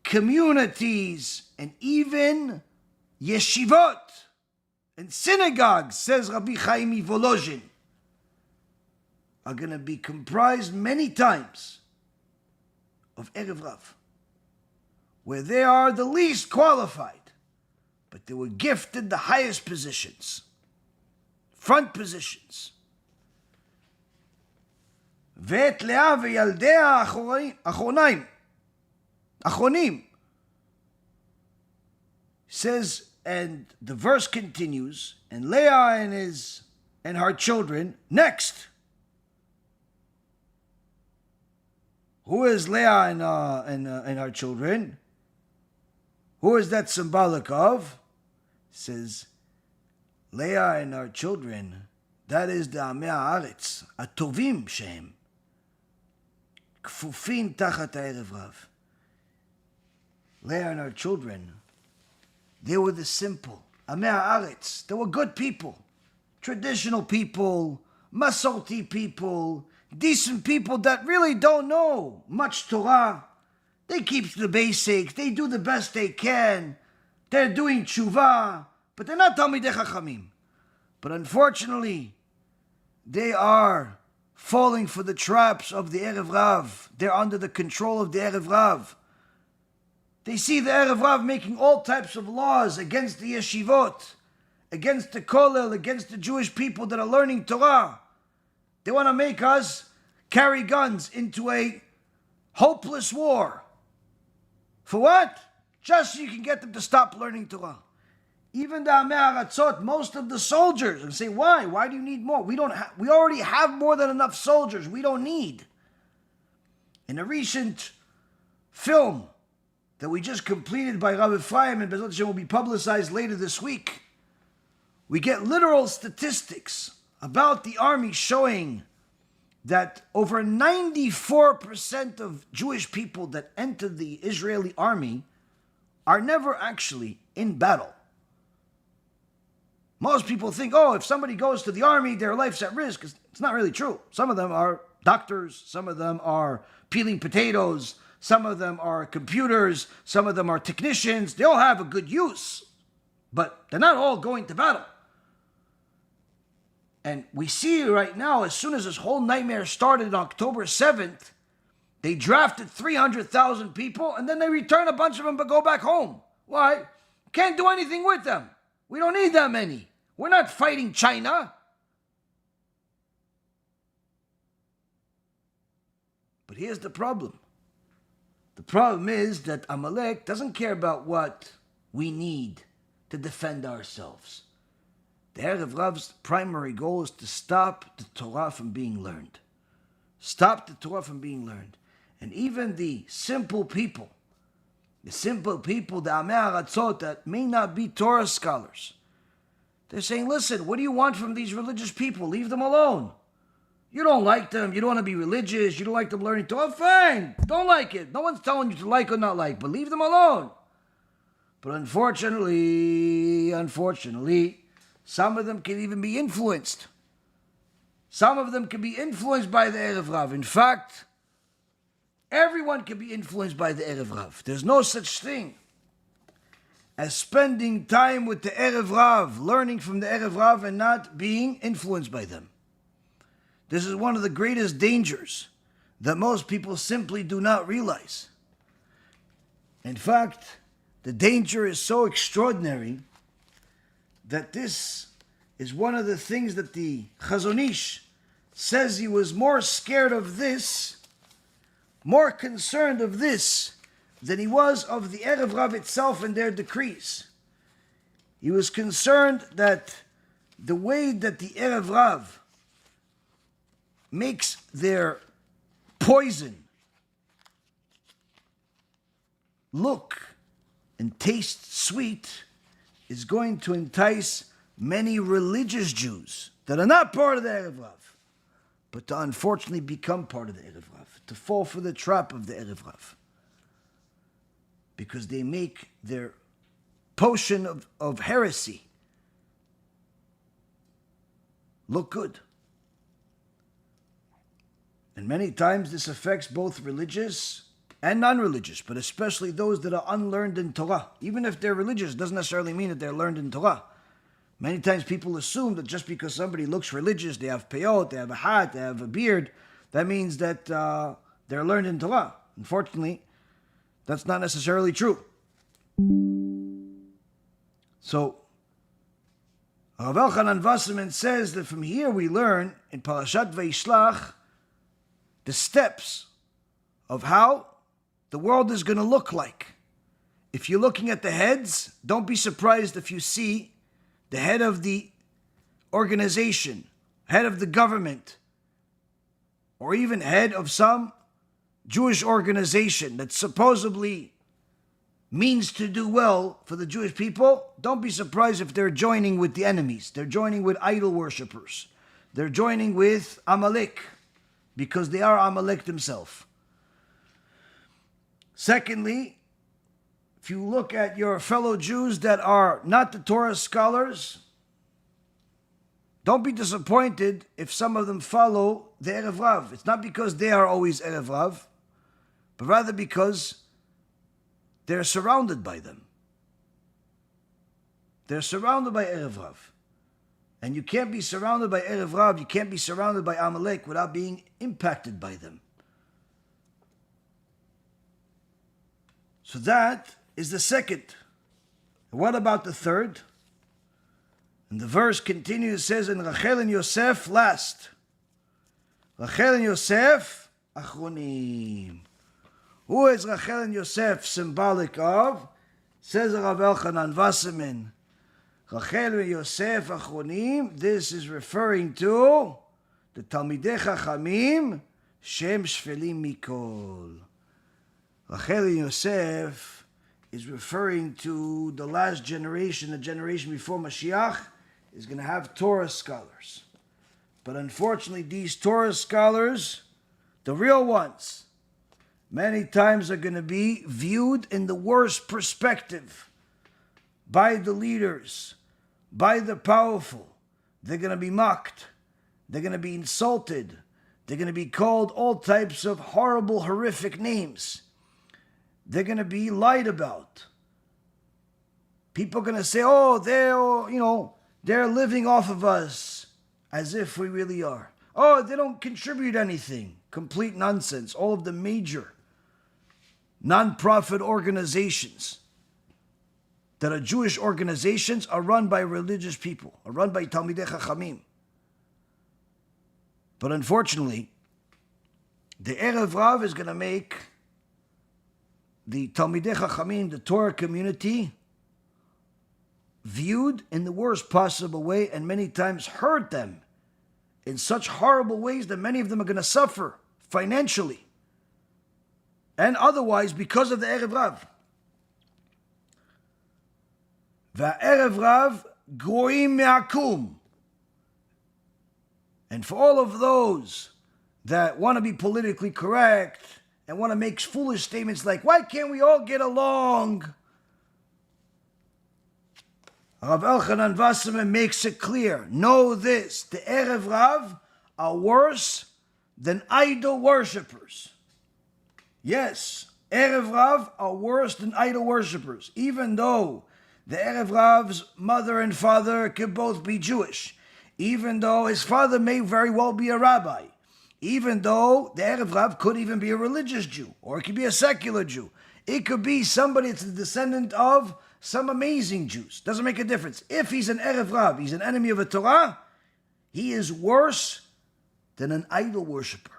communities, and even yeshivot and synagogues, says Rabbi Chaim Volozhin, are going to be comprised many times of Erev Rav, where they are the least qualified, but they were gifted the highest positions, front positions. ואת לאה וילדיה אחרונים. Says, and the verse continues, and Leah and her children next. Who is Leah and her children? Who is that symbolic of? Says, Leah and her children, that is the Amei Haaretz, הטובים שהם, כפופים תחת הערב רב. Leah and her children, they were the simple, Amei Haaretz. They were good people, traditional people, Masorti people, decent people that really don't know much Torah. They keep the basics, they do the best they can, they're doing tshuva, but they're not Talmidei Chachamim. But unfortunately, they are falling for the traps of the Erev Rav. They're under the control of the Erev Rav. They see the Erev Rav making all types of laws against the yeshivot, against the kollel, against the Jewish people that are learning Torah. They want to make us carry guns into a hopeless war. For what? Just so you can get them to stop learning Torah. Even the Amei Haratzot, most of the soldiers, and say, why? Why do you need more? We already have more than enough soldiers. We don't need. In a recent film that we just completed by Rav Refaim and BeEzrat Hashem will be publicized later this week, we get literal statistics about the army showing that over 94% of Jewish people that enter the Israeli army are never actually in battle. Most people think, oh, if somebody goes to the army, their life's at risk. It's not really true. Some of them are doctors, some of them are peeling potatoes, some of them are computers, some of them are technicians. They all have a good use, but they're not all going to battle. And we see right now, as soon as this whole nightmare started on October 7th, they drafted 300,000 people, and then they return a bunch of them but go back home. Why? Can't do anything with them. We don't need that many. We're not fighting China. But here's the problem. The problem is that Amalek doesn't care about what we need to defend ourselves. The Erev Rav's primary goal is to stop the Torah from being learned. Stop the Torah from being learned. And even the simple people, the Amei Aratzot, that may not be Torah scholars, they're saying, listen, what do you want from these religious people? Leave them alone. You don't like them. You don't want to be religious. You don't like them learning Torah. Fine. Don't like it. No one's telling you to like or not like, but leave them alone. But unfortunately, some of them can even be influenced. Some of them can be influenced by the Erev Rav. In fact, everyone can be influenced by the Erev Rav. There's no such thing as spending time with the Erev Rav, learning from the Erev Rav and not being influenced by them. This is one of the greatest dangers that most people simply do not realize. In fact, the danger is so extraordinary that this is one of the things that the Chazon Ish says he was more scared of this, more concerned of this, than he was of the Erev Rav itself and their decrees. He was concerned that the way that the Erev Rav makes their poison look and taste sweet is going to entice many religious Jews that are not part of the Erev Rav, but to unfortunately become part of the Erev Rav, to fall for the trap of the Erev Rav. Because they make their potion of heresy look good. And many times this affects both religious and non-religious, but especially those that are unlearned in Torah. Even if they're religious, doesn't necessarily mean that they're learned in Torah. Many times people assume that just because somebody looks religious, they have peyot, they have a hat, they have a beard, that means that they're learned in Torah. Unfortunately, that's not necessarily true. So, Rav Elchanan Wasserman says that from here we learn in Parashat Vayishlach the steps of how the world is going to look like. If you're looking at the heads, don't be surprised if you see the head of the organization, head of the government, or even head of some Jewish organization that supposedly means to do well for the Jewish people. Don't be surprised if they're joining with the enemies. They're joining with idol worshippers. They're joining with Amalek, because they are Amalek themselves. Secondly, if you look at your fellow Jews that are not the Torah scholars, don't be disappointed if some of them follow the Erev Rav. It's not because they are always Erev Rav, but rather because they're surrounded by them. They're surrounded by Erev Rav. And you can't be surrounded by Erev Rav, you can't be surrounded by Amalek without being impacted by them. So that is the second. What about the third? And the verse continues, says in Rachel and Yosef last. Rachel and Yosef, achronim. Who is Rachel and Yosef symbolic of? Says Rav Elchanan Wasserman. Rachel and Yosef achronim, this is referring to the Talmidei Chachamim, Shem Shvelim Mikol. Rachel and Yosef is referring to the last generation, the generation before Mashiach, is going to have Torah scholars. But unfortunately, these Torah scholars, the real ones, many times are going to be viewed in the worst perspective by the leaders, by the powerful. They're going to be mocked. They're going to be insulted. They're going to be called all types of horrible, horrific names. They're going to be lied about. People are going to say, oh, they're living off of us. as if we really are. Oh, they don't contribute anything. Complete nonsense. All of the major non-profit organizations that are Jewish organizations are run by religious people, are run by Talmidei Chachamim. But unfortunately, the Erev Rav is going to make the Talmidei Chachamim, the Torah community, viewed in the worst possible way, and many times hurt them in such horrible ways that many of them are going to suffer financially and otherwise because of the Erev Rav. Erev Rav goim me'akum. And for all of those that want to be politically correct and want to make foolish statements like, why can't we all get along? Rav Elchanan Wasserman makes it clear. Know this, the Erev Rav are worse than idol worshippers. Yes, Erev Rav are worse than idol worshippers, even though the Erev Rav's mother and father could both be Jewish, even though his father may very well be a rabbi, even though the Erev Rav could even be a religious Jew, or it could be a secular Jew. It could be somebody that's a descendant of some amazing Jews. Doesn't make a difference. If he's an Erev Rav, he's an enemy of the Torah, he is worse than an idol worshiper.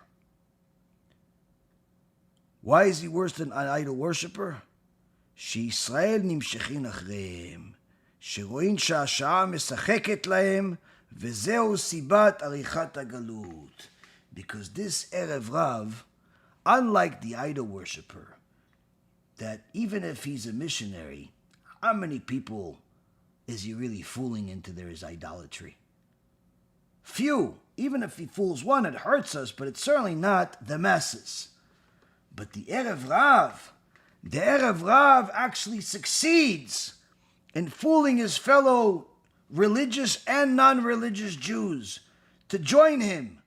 Why is he worse than an idol worshiper? שישראל נמשכים אחריהם, שרואים שהשעה משחקת להם, וזהו סיבת עריכת הגלות. Because this Erev Rav, unlike the idol worshiper, that even if he's a missionary, how many people is he really fooling into there is idolatry? Few. Even if he fools one, it hurts us, but it's certainly not the masses. But the Erev Rav actually succeeds in fooling his fellow religious and non-religious Jews to join him,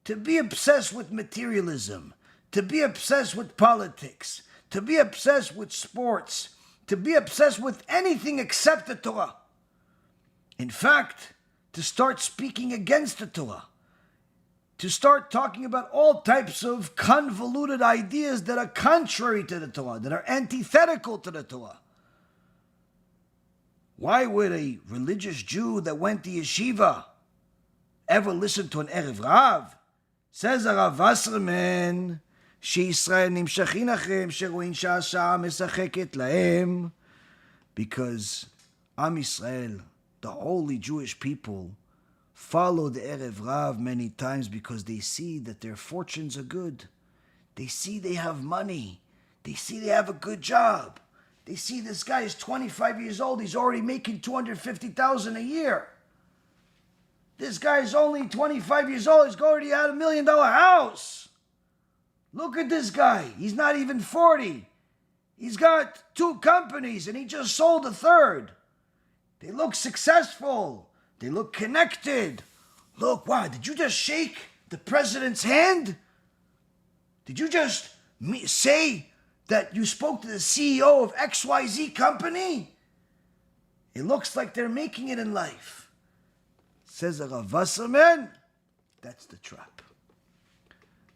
to be obsessed with materialism, to be obsessed with politics, to be obsessed with sports, to be obsessed with anything except the Torah. In fact, to start speaking against the Torah, to start talking about all types of convoluted ideas that are contrary to the Torah, that are antithetical to the Torah. Why would a religious Jew that went to yeshiva ever listen to an Erev Rav? Says Rav Wasserman, שישראל נמשכים אחריהם, שרואים שהשעה משחקת להם. Because Am Yisrael, the holy Jewish people, follow the Erev Rav many times because they see that their fortunes are good. They see they have money. They see they have a good job. They see this guy is 25 years old. He's already making $250,000 a year. This guy is only 25 years old. He's already had $1 million house. Look at this guy. He's not even 40. He's got 2 companies and he just sold a 3rd. They look successful. They look connected. Look, wow, did you just shake the president's hand? Did you just say that you spoke to the CEO of XYZ company? It looks like they're making it in life. Says a Rav Wasserman, that's the trap.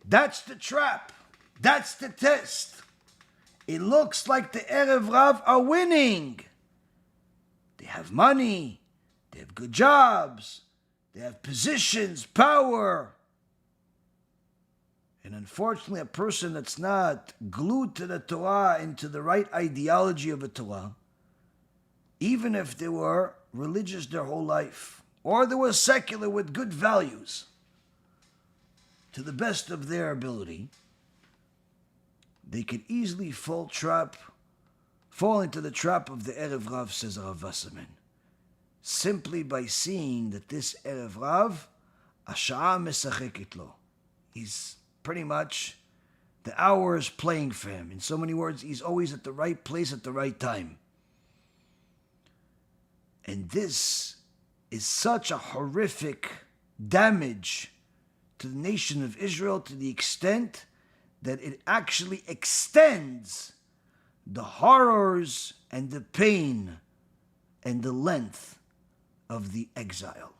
That's the trap. That's the test. It looks like the Erev Rav are winning. They have money. They have good jobs. They have positions, power. And unfortunately, a person that's not glued to the Torah and to the right ideology of the Torah, even if they were religious their whole life, or they were secular with good values, to the best of their ability, they could easily fall into the trap of the Erev Rav, says Rav Wasserman, simply by seeing that this Erev Rav, השעה משחקת לו. He's pretty much, the hour is playing for him. In so many words, he's always at the right place at the right time. And this is such a horrific damage to the nation of Israel to the extent that it actually extends the horrors and the pain and the length of the exile.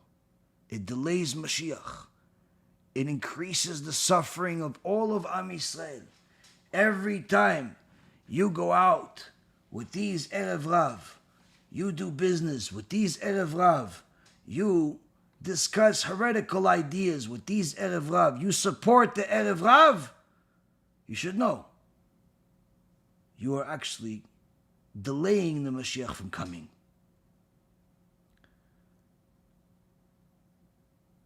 It delays Mashiach. It increases the suffering of all of Am Yisrael. Every time you go out with these Erev Rav, you do business with these Erev Rav, you discuss heretical ideas with these Erev Rav, you support the Erev Rav, you should know you are actually delaying the Mashiach from coming.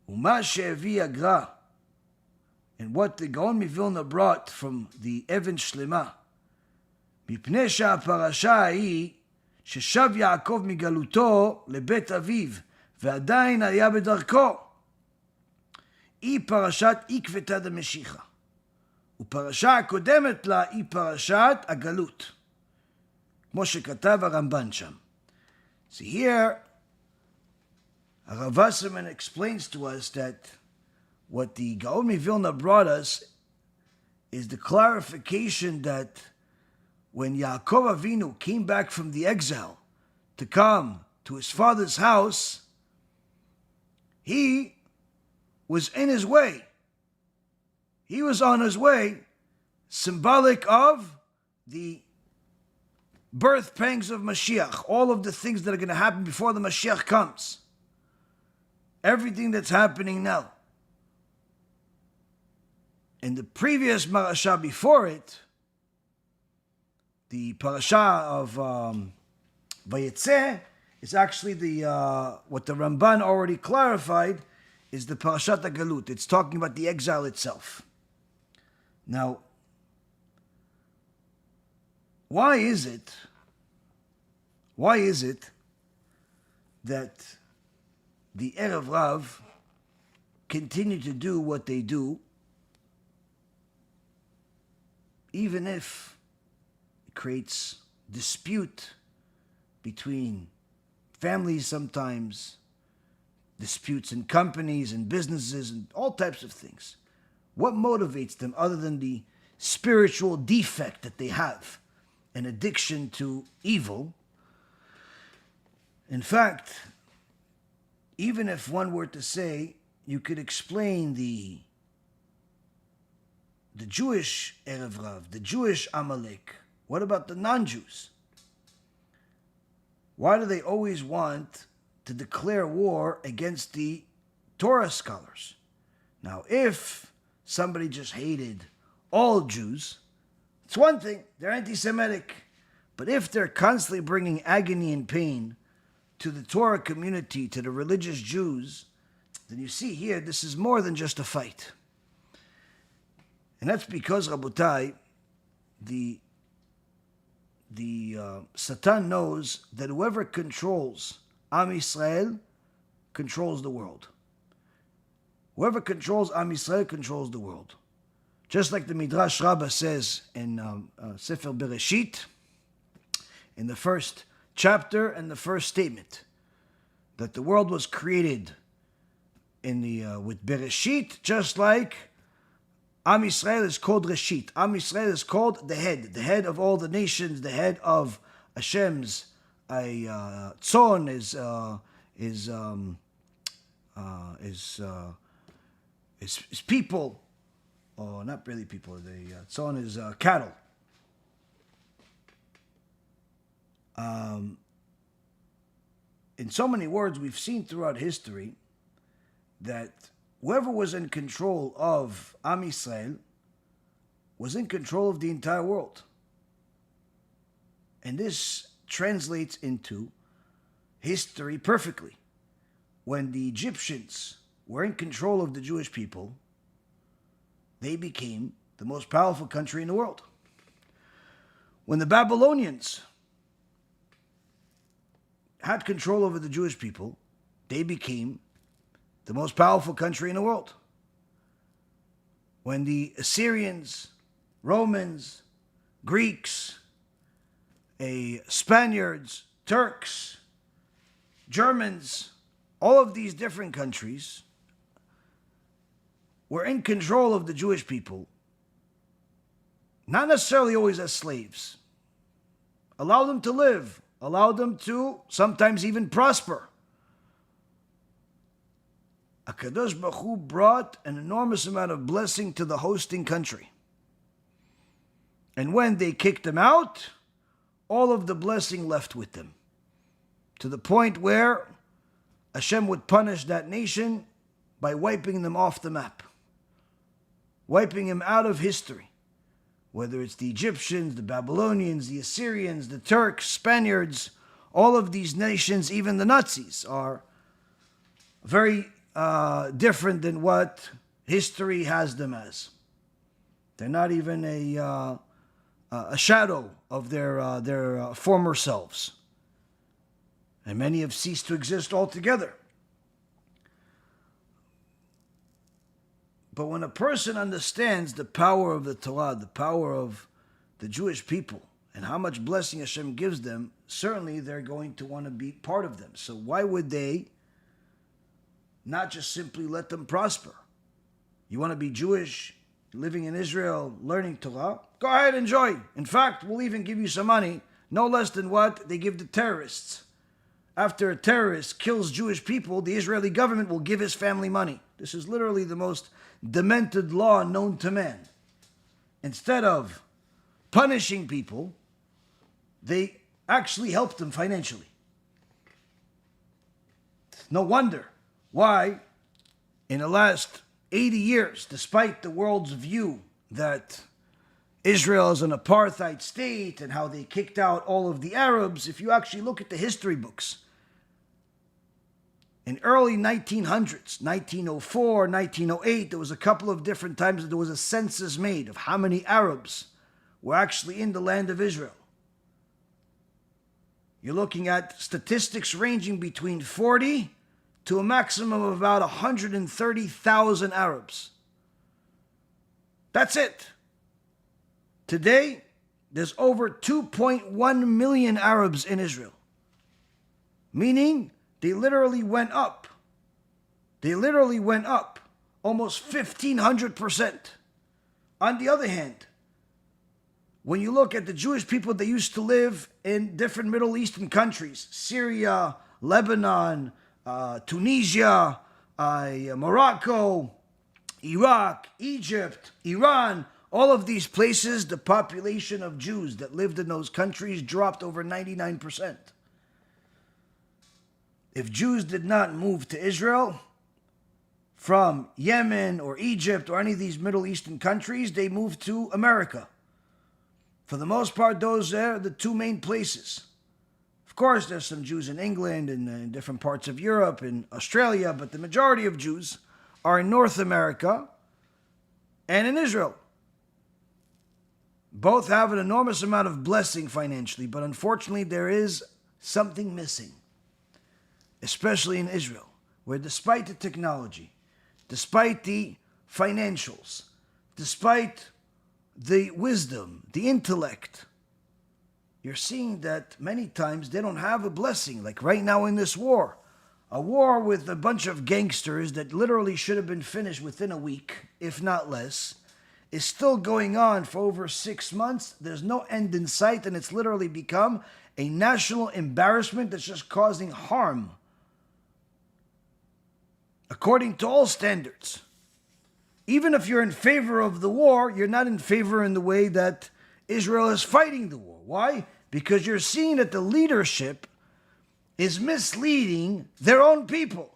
Uma she'evi Agra, and what the Gaon Vilna brought from the Even Shlema, mipnei she'aparasha ההיא ששב יעקב מגלותו לבית אביו ועדיין היה בדרכו, היא פרשת עקבתא דמשיחא, ופרשה הקודמת לה היא פרשת הגלות, כמו שכתב הרמב"ן שם. So here, Rav Wasserman explains to us that what the Gaon Vilna brought us is the clarification that when Yaakov Avinu came back from the exile to come to his father's house, he was in his way. He was on his way, symbolic of the birth pangs of Mashiach, all of the things that are going to happen before the Mashiach comes. Everything that's happening now. In the previous parasha before it, the parasha of Vayetze is actually the what the Ramban already clarified is the parashat HaGalut. It's talking about the exile itself. Now, why is it that the Erev Rav continue to do what they do, even if it creates dispute between families sometimes, disputes in companies and businesses and all types of things? What motivates them other than the spiritual defect that they have, an addiction to evil? In fact, even if one were to say, you could explain the Jewish Erev Rav, the Jewish Amalek. What about the non-Jews? Why do they always want to declare war against the Torah scholars? Now, if somebody just hated all Jews, it's one thing, they're anti-Semitic. But if they're constantly bringing agony and pain to the Torah community, to the religious Jews, then you see here, this is more than just a fight. And that's because, Rabotai, the Satan knows that whoever controls Am Yisrael controls the world. Whoever controls Am Yisrael controls the world. Just like the Midrash Rabbah says in Sefer Bereshit, in the first chapter and the first statement, that the world was created with Bereshit, just like Am Yisrael is called Reshit. Am Yisrael is called the head of all the nations, the head of Hashem's tzon, is people, or not really people. The tzon is cattle. In so many words, we've seen throughout history that whoever was in control of Am Yisrael was in control of the entire world. And this translates into history perfectly. When the Egyptians were in control of the Jewish people, they became the most powerful country in the world. When the Babylonians had control over the Jewish people, they became the most powerful country in the world. When the Assyrians, Romans, Greeks, Spaniards, Turks, Germans, all of these different countries were in control of the Jewish people, not necessarily always as slaves, allowed them to live, allowed them to sometimes even prosper. HaKadosh Baruch Hu brought an enormous amount of blessing to the hosting country. And when they kicked them out, all of the blessing left with them. To the point where HaShem would punish that nation by wiping them off the map. Wiping them out of history. Whether it's the Egyptians, the Babylonians, the Assyrians, the Turks, Spaniards, all of these nations, even the Nazis, are very different than what history has them as. They're not even a shadow of their former selves. And many have ceased to exist altogether. But when a person understands the power of the Torah, the power of the Jewish people, and how much blessing Hashem gives them, certainly they're going to want to be part of them. So why would they not just simply let them prosper? You want to be Jewish, living in Israel, learning Torah? Go ahead, enjoy. In fact, we'll even give you some money, no less than what they give the terrorists. After a terrorist kills Jewish people, the Israeli government will give his family money. This is literally the most demented law known to man. Instead of punishing people, they actually help them financially. No wonder why in the last 80 years, despite the world's view that Israel is an apartheid state and how they kicked out all of the Arabs, if you actually look at the history books, in early 1900s, 1904, 1908, there was a couple of different times that there was a census made of how many Arabs were actually in the land of Israel. You're looking at statistics ranging between 40 to a maximum of about 130,000 Arabs. That's it. Today, there's over 2.1 million Arabs in Israel. Meaning, they literally went up. They literally went up almost 1,500%. On the other hand, when you look at the Jewish people that used to live in different Middle Eastern countries, Syria, Lebanon, Tunisia, Morocco, Iraq, Egypt, Iran, all of these places, the population of Jews that lived in those countries dropped over 99%. If Jews did not move to Israel from Yemen or Egypt or any of these Middle Eastern countries, they moved to America. For the most part, those are the two main places. Of course, there's some Jews in England and in different parts of Europe and Australia, but the majority of Jews are in North America and in Israel. Both have an enormous amount of blessing financially, but unfortunately there is something missing, especially in Israel, where despite the technology, despite the financials, despite the wisdom, the intellect, you're seeing that many times they don't have a blessing. Like right now in this war, a war with a bunch of gangsters that literally should have been finished within a week, if not less, is still going on for over 6 months. There's no end in sight, and it's literally become a national embarrassment that's just causing harm. According to all standards. Even if you're in favor of the war, you're not in favor in the way that Israel is fighting the war. Why? Because you're seeing that the leadership is misleading their own people.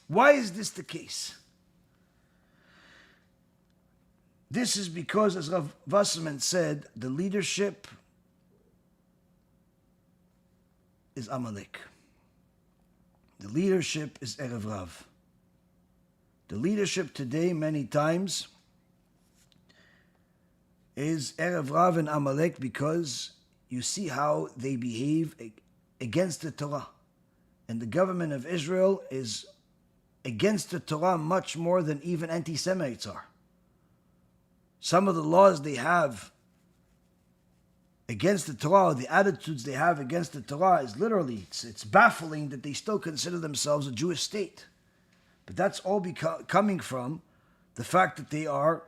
Why is this the case? This is because, as Rav Wasserman said, the leadership is Amalek. The leadership is Erev Rav. The leadership today, many times, is Erev Rav and Amalek because you see how they behave against the Torah. And the government of Israel is against the Torah much more than even anti-Semites are. Some of the laws they have against the Torah, the attitudes they have against the Torah is literally, it's baffling that they still consider themselves a Jewish state. But that's all coming from the fact that they are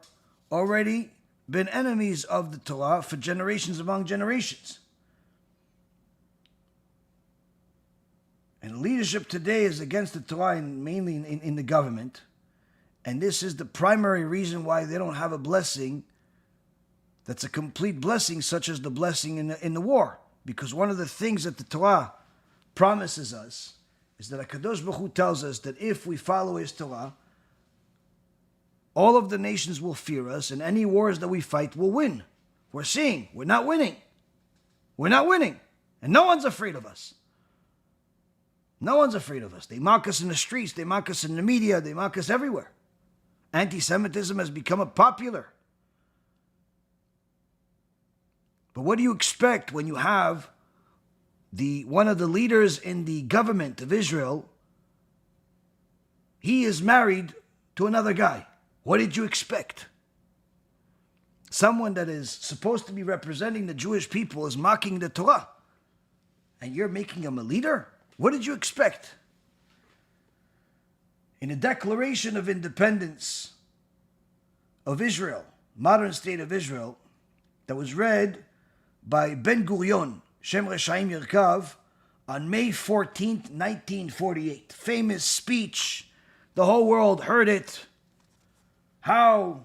already been enemies of the Torah for generations among generations. And leadership today is against the Torah and mainly in the government. And this is the primary reason why they don't have a blessing that's a complete blessing, such as the blessing in the war. Because one of the things that the Torah promises us is that HaKadosh Baruch Hu tells us that if we follow His Torah, all of the nations will fear us, and any wars that we fight will win. We're seeing, we're not winning. We're not winning. And no one's afraid of us. No one's afraid of us. They mock us in the streets, they mock us in the media, they mock us everywhere. Anti-Semitism has become popular. But what do you expect when you have one of the leaders in the government of Israel? He is married to another guy. What did you expect? Someone that is supposed to be representing the Jewish people is mocking the Torah. And you're making him a leader? What did you expect? In the Declaration of Independence of Israel, modern state of Israel, that was read by Ben Gurion, Shem Reshaim Yerkav, on May 14th, 1948. Famous speech. The whole world heard it. How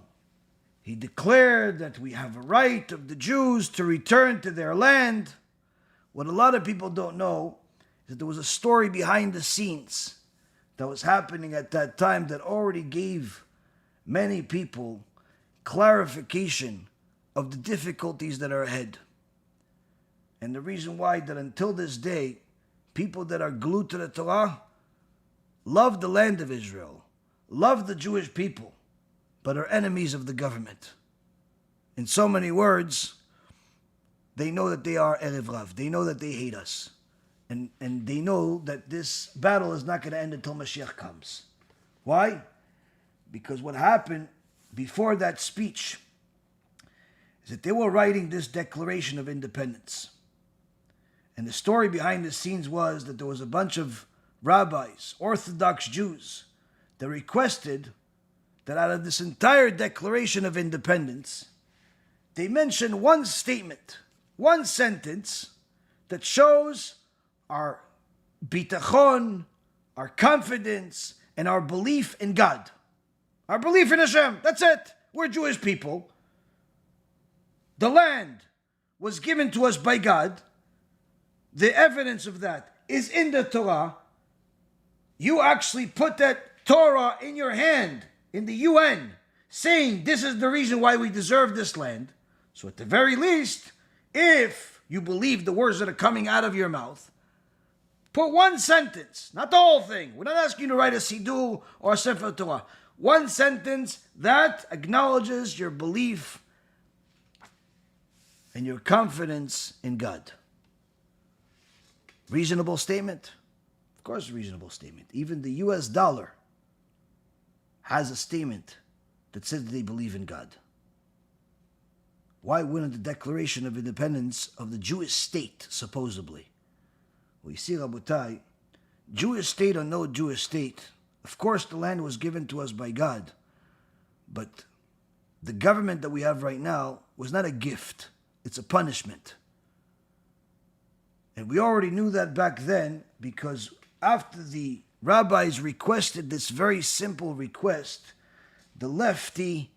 he declared that we have a right of the Jews to return to their land. What a lot of people don't know is that there was a story behind the scenes that was happening at that time that already gave many people clarification of the difficulties that are ahead. And the reason why that until this day, people that are glued to the Torah love the land of Israel, love the Jewish people, but are enemies of the government. In so many words, they know that they are Erev Rav. They know that they hate us. And they know that this battle is not going to end until Mashiach comes. Why? Because what happened before that speech is that they were writing this Declaration of Independence. And the story behind the scenes was that there was a bunch of rabbis, Orthodox Jews, that requested that out of this entire Declaration of Independence, they mention one statement, one sentence that shows our bitachon, our confidence, and our belief in God. Our belief in HaShem. That's it. We're Jewish people. The land was given to us by God. The evidence of that is in the Torah. You actually put that Torah in your hand in the UN, saying this is the reason why we deserve this land. So at the very least, if you believe the words that are coming out of your mouth, put one sentence, not the whole thing. We're not asking you to write a Siddur or a Sefer Torah. One sentence that acknowledges your belief and your confidence in God. Reasonable statement? Of course, reasonable statement. Even the US dollar has a statement that says that they believe in God. Why wouldn't the Declaration of Independence of the Jewish state, supposedly? Well, you see, Rabotai, Jewish state or no Jewish state, of course the land was given to us by God, but the government that we have right now was not a gift, it's a punishment. And we already knew that back then, because after the rabbis requested this very simple request, the lefty,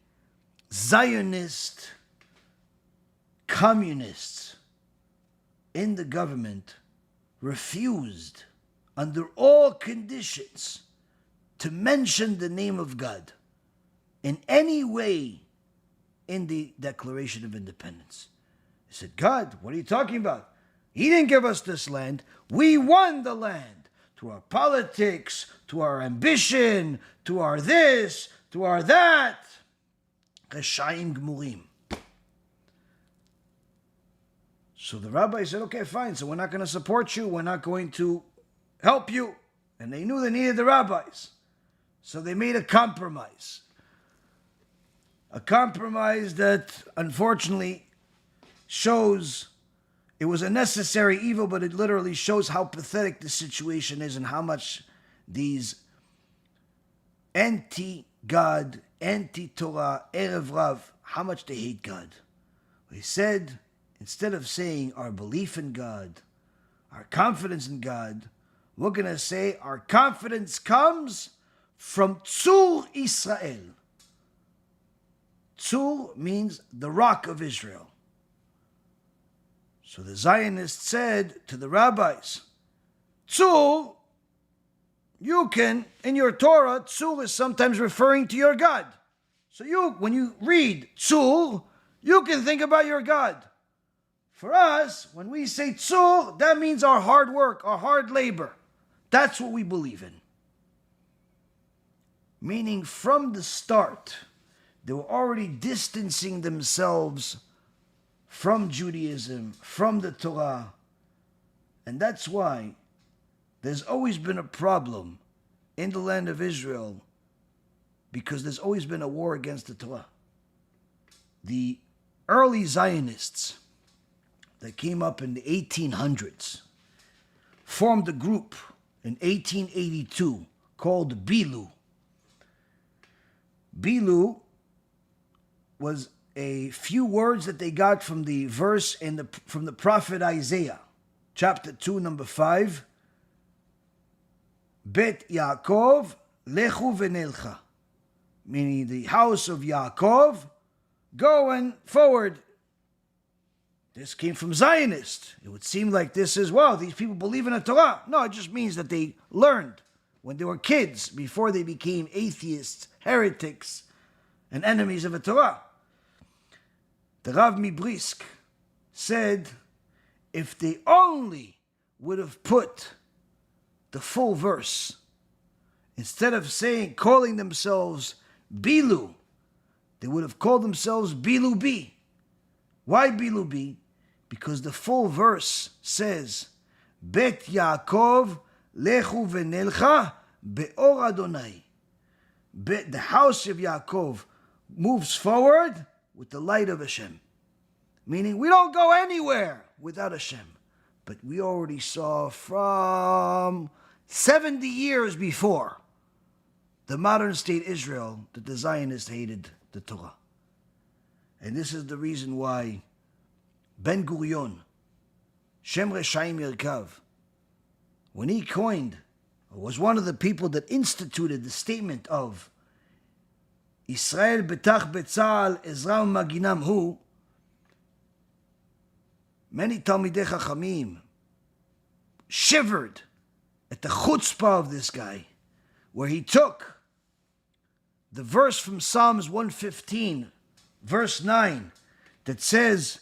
Zionist, communists in the government refused, under all conditions, to mention the name of God in any way in the Declaration of Independence. They said, God, what are you talking about? He didn't give us this land. We won the land through our politics, to our ambition, to our this, to our that. Reshaim Gmurim. So the rabbi said, okay, fine, so we're not going to support you, we're not going to help you. And they knew they needed the rabbis. So they made a compromise. A compromise that, unfortunately, shows it was a necessary evil, but it literally shows how pathetic the situation is and how much these anti-God, anti-Torah, Erev Rav, how much they hate God. He said, instead of saying our belief in God, our confidence in God, we're going to say our confidence comes from Tzur Israel. Tzur means the rock of Israel. So the Zionists said to the rabbis, Tzur, you can, in your Torah, Tzur is sometimes referring to your God. So when you read Tzur, you can think about your God. For us, when we say Tzur, that means our hard work, our hard labor. That's what we believe in. Meaning from the start, they were already distancing themselves from Judaism, from the Torah. And that's why there's always been a problem in the land of Israel, because there's always been a war against the Torah. The early Zionists that came up in the 1800s formed a group in 1882 called Bilu. Bilu was a few words that they got from the verse from the prophet Isaiah, chapter 2, number 5. Bet Yaakov lechu v'nelcha, meaning the house of Yaakov, going forward. This came from Zionists. It would seem like this is, wow, these people believe in the Torah. No, it just means that they learned when they were kids, before they became atheists, heretics, and enemies of the Torah. The Rav Mibrisk said, if they only would have put the full verse, instead of calling themselves Bilu, they would have called themselves Bilu B. Why Bilu B? Because the full verse says, Bet Yaakov lechu v'nelcha be'or Adonai. The house of Yaakov moves forward with the light of HaShem. Meaning we don't go anywhere without HaShem. But we already saw from 70 years before the modern state Israel that the Zionists hated the Torah. And this is the reason why Ben Gurion, Shem Reshaim Yerkav, when he was one of the people that instituted the statement of Yisrael betach betzal ezra maginam hu, many Talmidei Chachamim shivered at the chutzpah of this guy, where he took the verse from Psalms 115, verse 9, that says,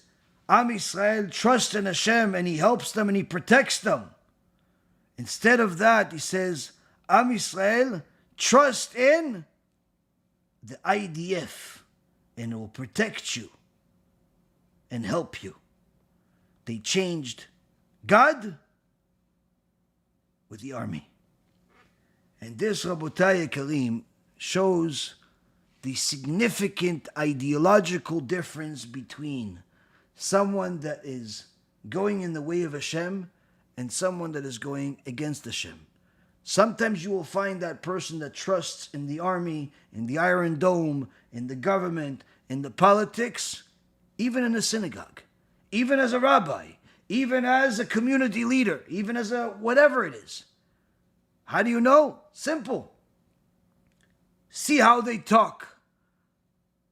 Am Yisrael trusts in Hashem and He helps them and He protects them. Instead of that, he says, Am Yisrael trust in the IDF and it will protect you and help you. They changed God with the army. And this, Rabotai Karim, shows the significant ideological difference between someone that is going in the way of Hashem and someone that is going against Hashem. Sometimes you will find that person that trusts in the army, in the Iron Dome, in the government, in the politics, even in a synagogue, even as a rabbi, even as a community leader, even as a whatever it is. How do you know? Simple. See how they talk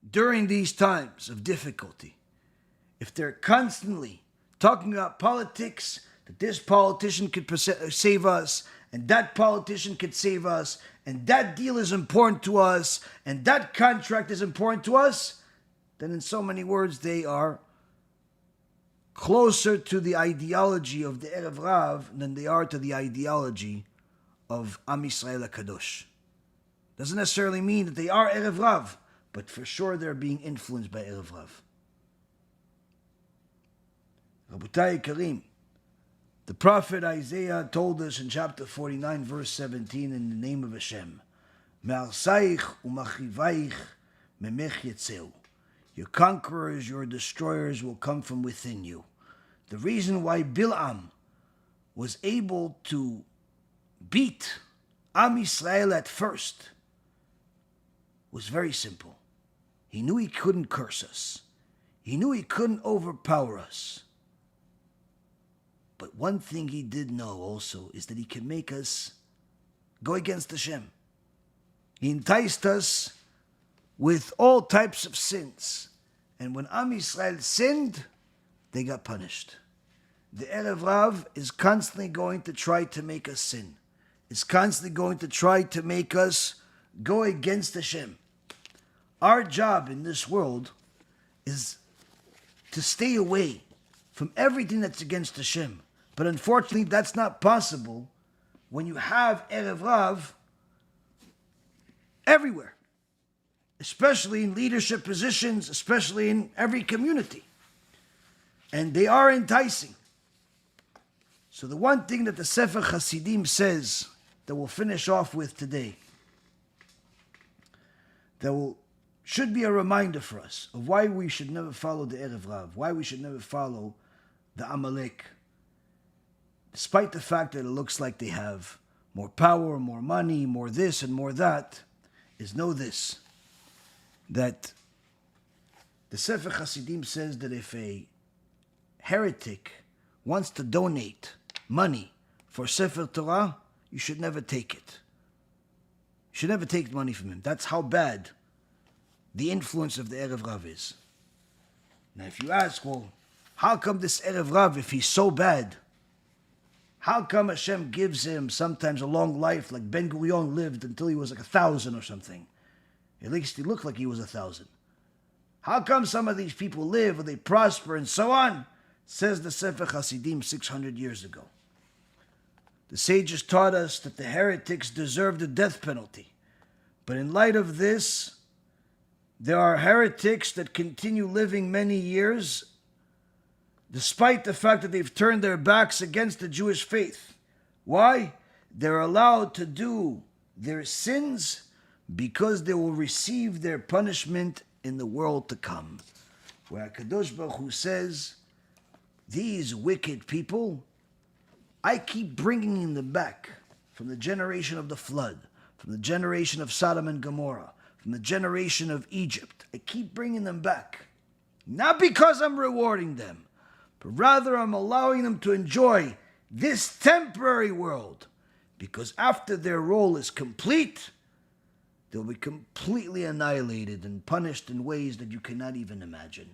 during these times of difficulty. If they're constantly talking about politics, that this politician could save us, and that politician could save us, and that deal is important to us, and that contract is important to us, then in so many words they are closer to the ideology of the Erev Rav than they are to the ideology of Am Yisrael HaKadosh. Doesn't necessarily mean that they are Erev Rav, but for sure they're being influenced by Erev Rav. Rabotai Karim, the prophet Isaiah told us in chapter 49, verse 17, in the name of Hashem, Me'arsaich u'machivaich memech yetzeu. Your conquerors, your destroyers will come from within you. The reason why Bil'am was able to beat Am Yisrael at first was very simple. He knew he couldn't curse us. He knew he couldn't overpower us. But one thing he did know also is that he can make us go against HaShem. He enticed us with all types of sins. And when Am Yisrael sinned, they got punished. The Erev Rav is constantly going to try to make us sin. Is constantly going to try to make us go against Hashem. Our job in this world is to stay away from everything that's against Hashem. But unfortunately, that's not possible when you have Erev Rav everywhere. Especially in leadership positions, especially in every community. And they are enticing. So the one thing that the Sefer Hasidim says, that we'll finish off with today, should be a reminder for us of why we should never follow the Erev Rav, why we should never follow the Amalek, despite the fact that it looks like they have more power, more money, more this and more that, is know this, that the Sefer Hasidim says that if a heretic wants to donate money for Sefer Torah, you should never take it. You should never take money from him. That's how bad the influence of the Erev Rav is. Now if you ask, well, how come this Erev Rav, if he's so bad, how come Hashem gives him sometimes a long life like Ben Gurion lived until he was like 1,000 or something? At least he looked like he was 1,000. How come some of these people live or they prosper and so on? Says the Sefer Hasidim 600 years ago. The sages taught us that the heretics deserve the death penalty. But in light of this, there are heretics that continue living many years despite the fact that they've turned their backs against the Jewish faith. Why? They're allowed to do their sins because they will receive their punishment in the world to come. Where HaKadosh Baruch Hu says, these wicked people, I keep bringing them back from the generation of the flood, from the generation of Sodom and Gomorrah, from the generation of Egypt. I keep bringing them back. Not because I'm rewarding them, but rather I'm allowing them to enjoy this temporary world. Because after their role is complete, they'll be completely annihilated and punished in ways that you cannot even imagine.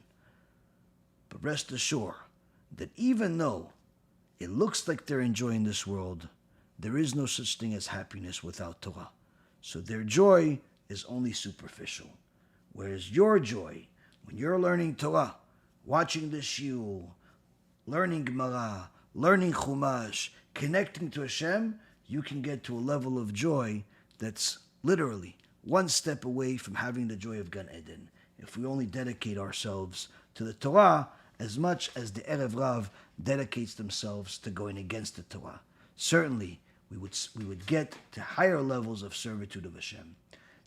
But rest assured that even though it looks like they're enjoying this world, there is no such thing as happiness without Torah. So their joy is only superficial. Whereas your joy, when you're learning Torah, watching the shiur, learning Gemara, learning Chumash, connecting to Hashem, you can get to a level of joy that's literally one step away from having the joy of Gan Eden. If we only dedicate ourselves to the Torah as much as the Erev Rav dedicates themselves to going against the Torah, certainly we would get to higher levels of servitude of Hashem.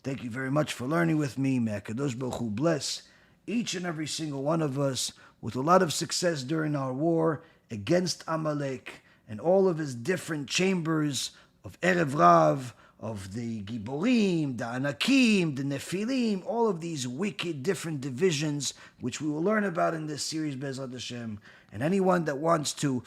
Thank you very much for learning with me. May HaKadosh Baruch Hu bless each and every single one of us with a lot of success during our war against Amalek and all of his different chambers of Erev Rav, of the Giborim, the Anakim, the Nefilim, all of these wicked different divisions, which we will learn about in this series, BeEzrat Hashem. And anyone that wants to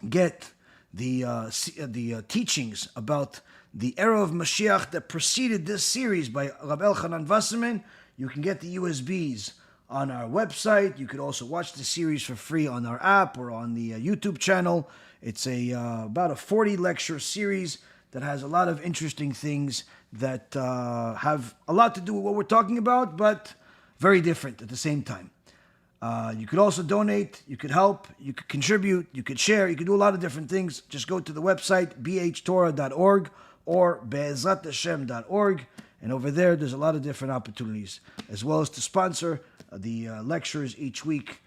get the teachings about the era of Mashiach that preceded this series by Rabbi Elchanan Wasserman, you can get the USBs on our website. You could also watch the series for free on our app or on the YouTube channel. It's about a 40 lecture series that has a lot of interesting things that have a lot to do with what we're talking about, but very different at the same time. You could also donate, you could help, you could contribute, you could share, you could do a lot of different things. Just go to the website, bhtorah.org or beezrathashem.org, and over there's a lot of different opportunities, as well as to sponsor the lectures each week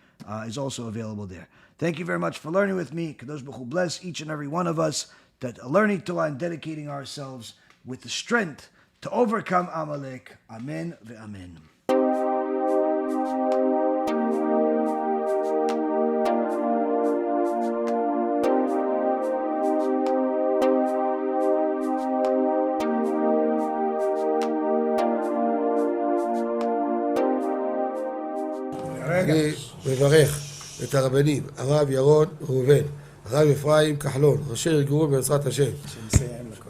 is also available there. Thank you very much for learning with me. Kadosh Baruch Hu bless each and every one of us that are learning Torah and dedicating ourselves with the strength to overcome Amalek. Amen ve'amen. אני מברך את הרבנים, הרב ירון ראובן, הרב רפאים כחלון, ראשי ארגון בעזרת השם,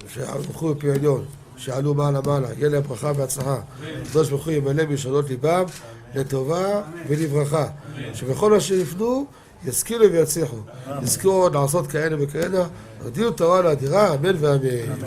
שהלכו בפי עליון, שעלו מעלה מעלה, יהיה להם ברכה והצלחה. הקדוש ברוך הוא ימלא בישועות ליבם לטובה ולברכה, שבכל אשר יפנו ישכילו ויצליחו, יזכו עוד לעשות כאלה וכאלה, הודיעו תורה לאדירה, אמן ואמן.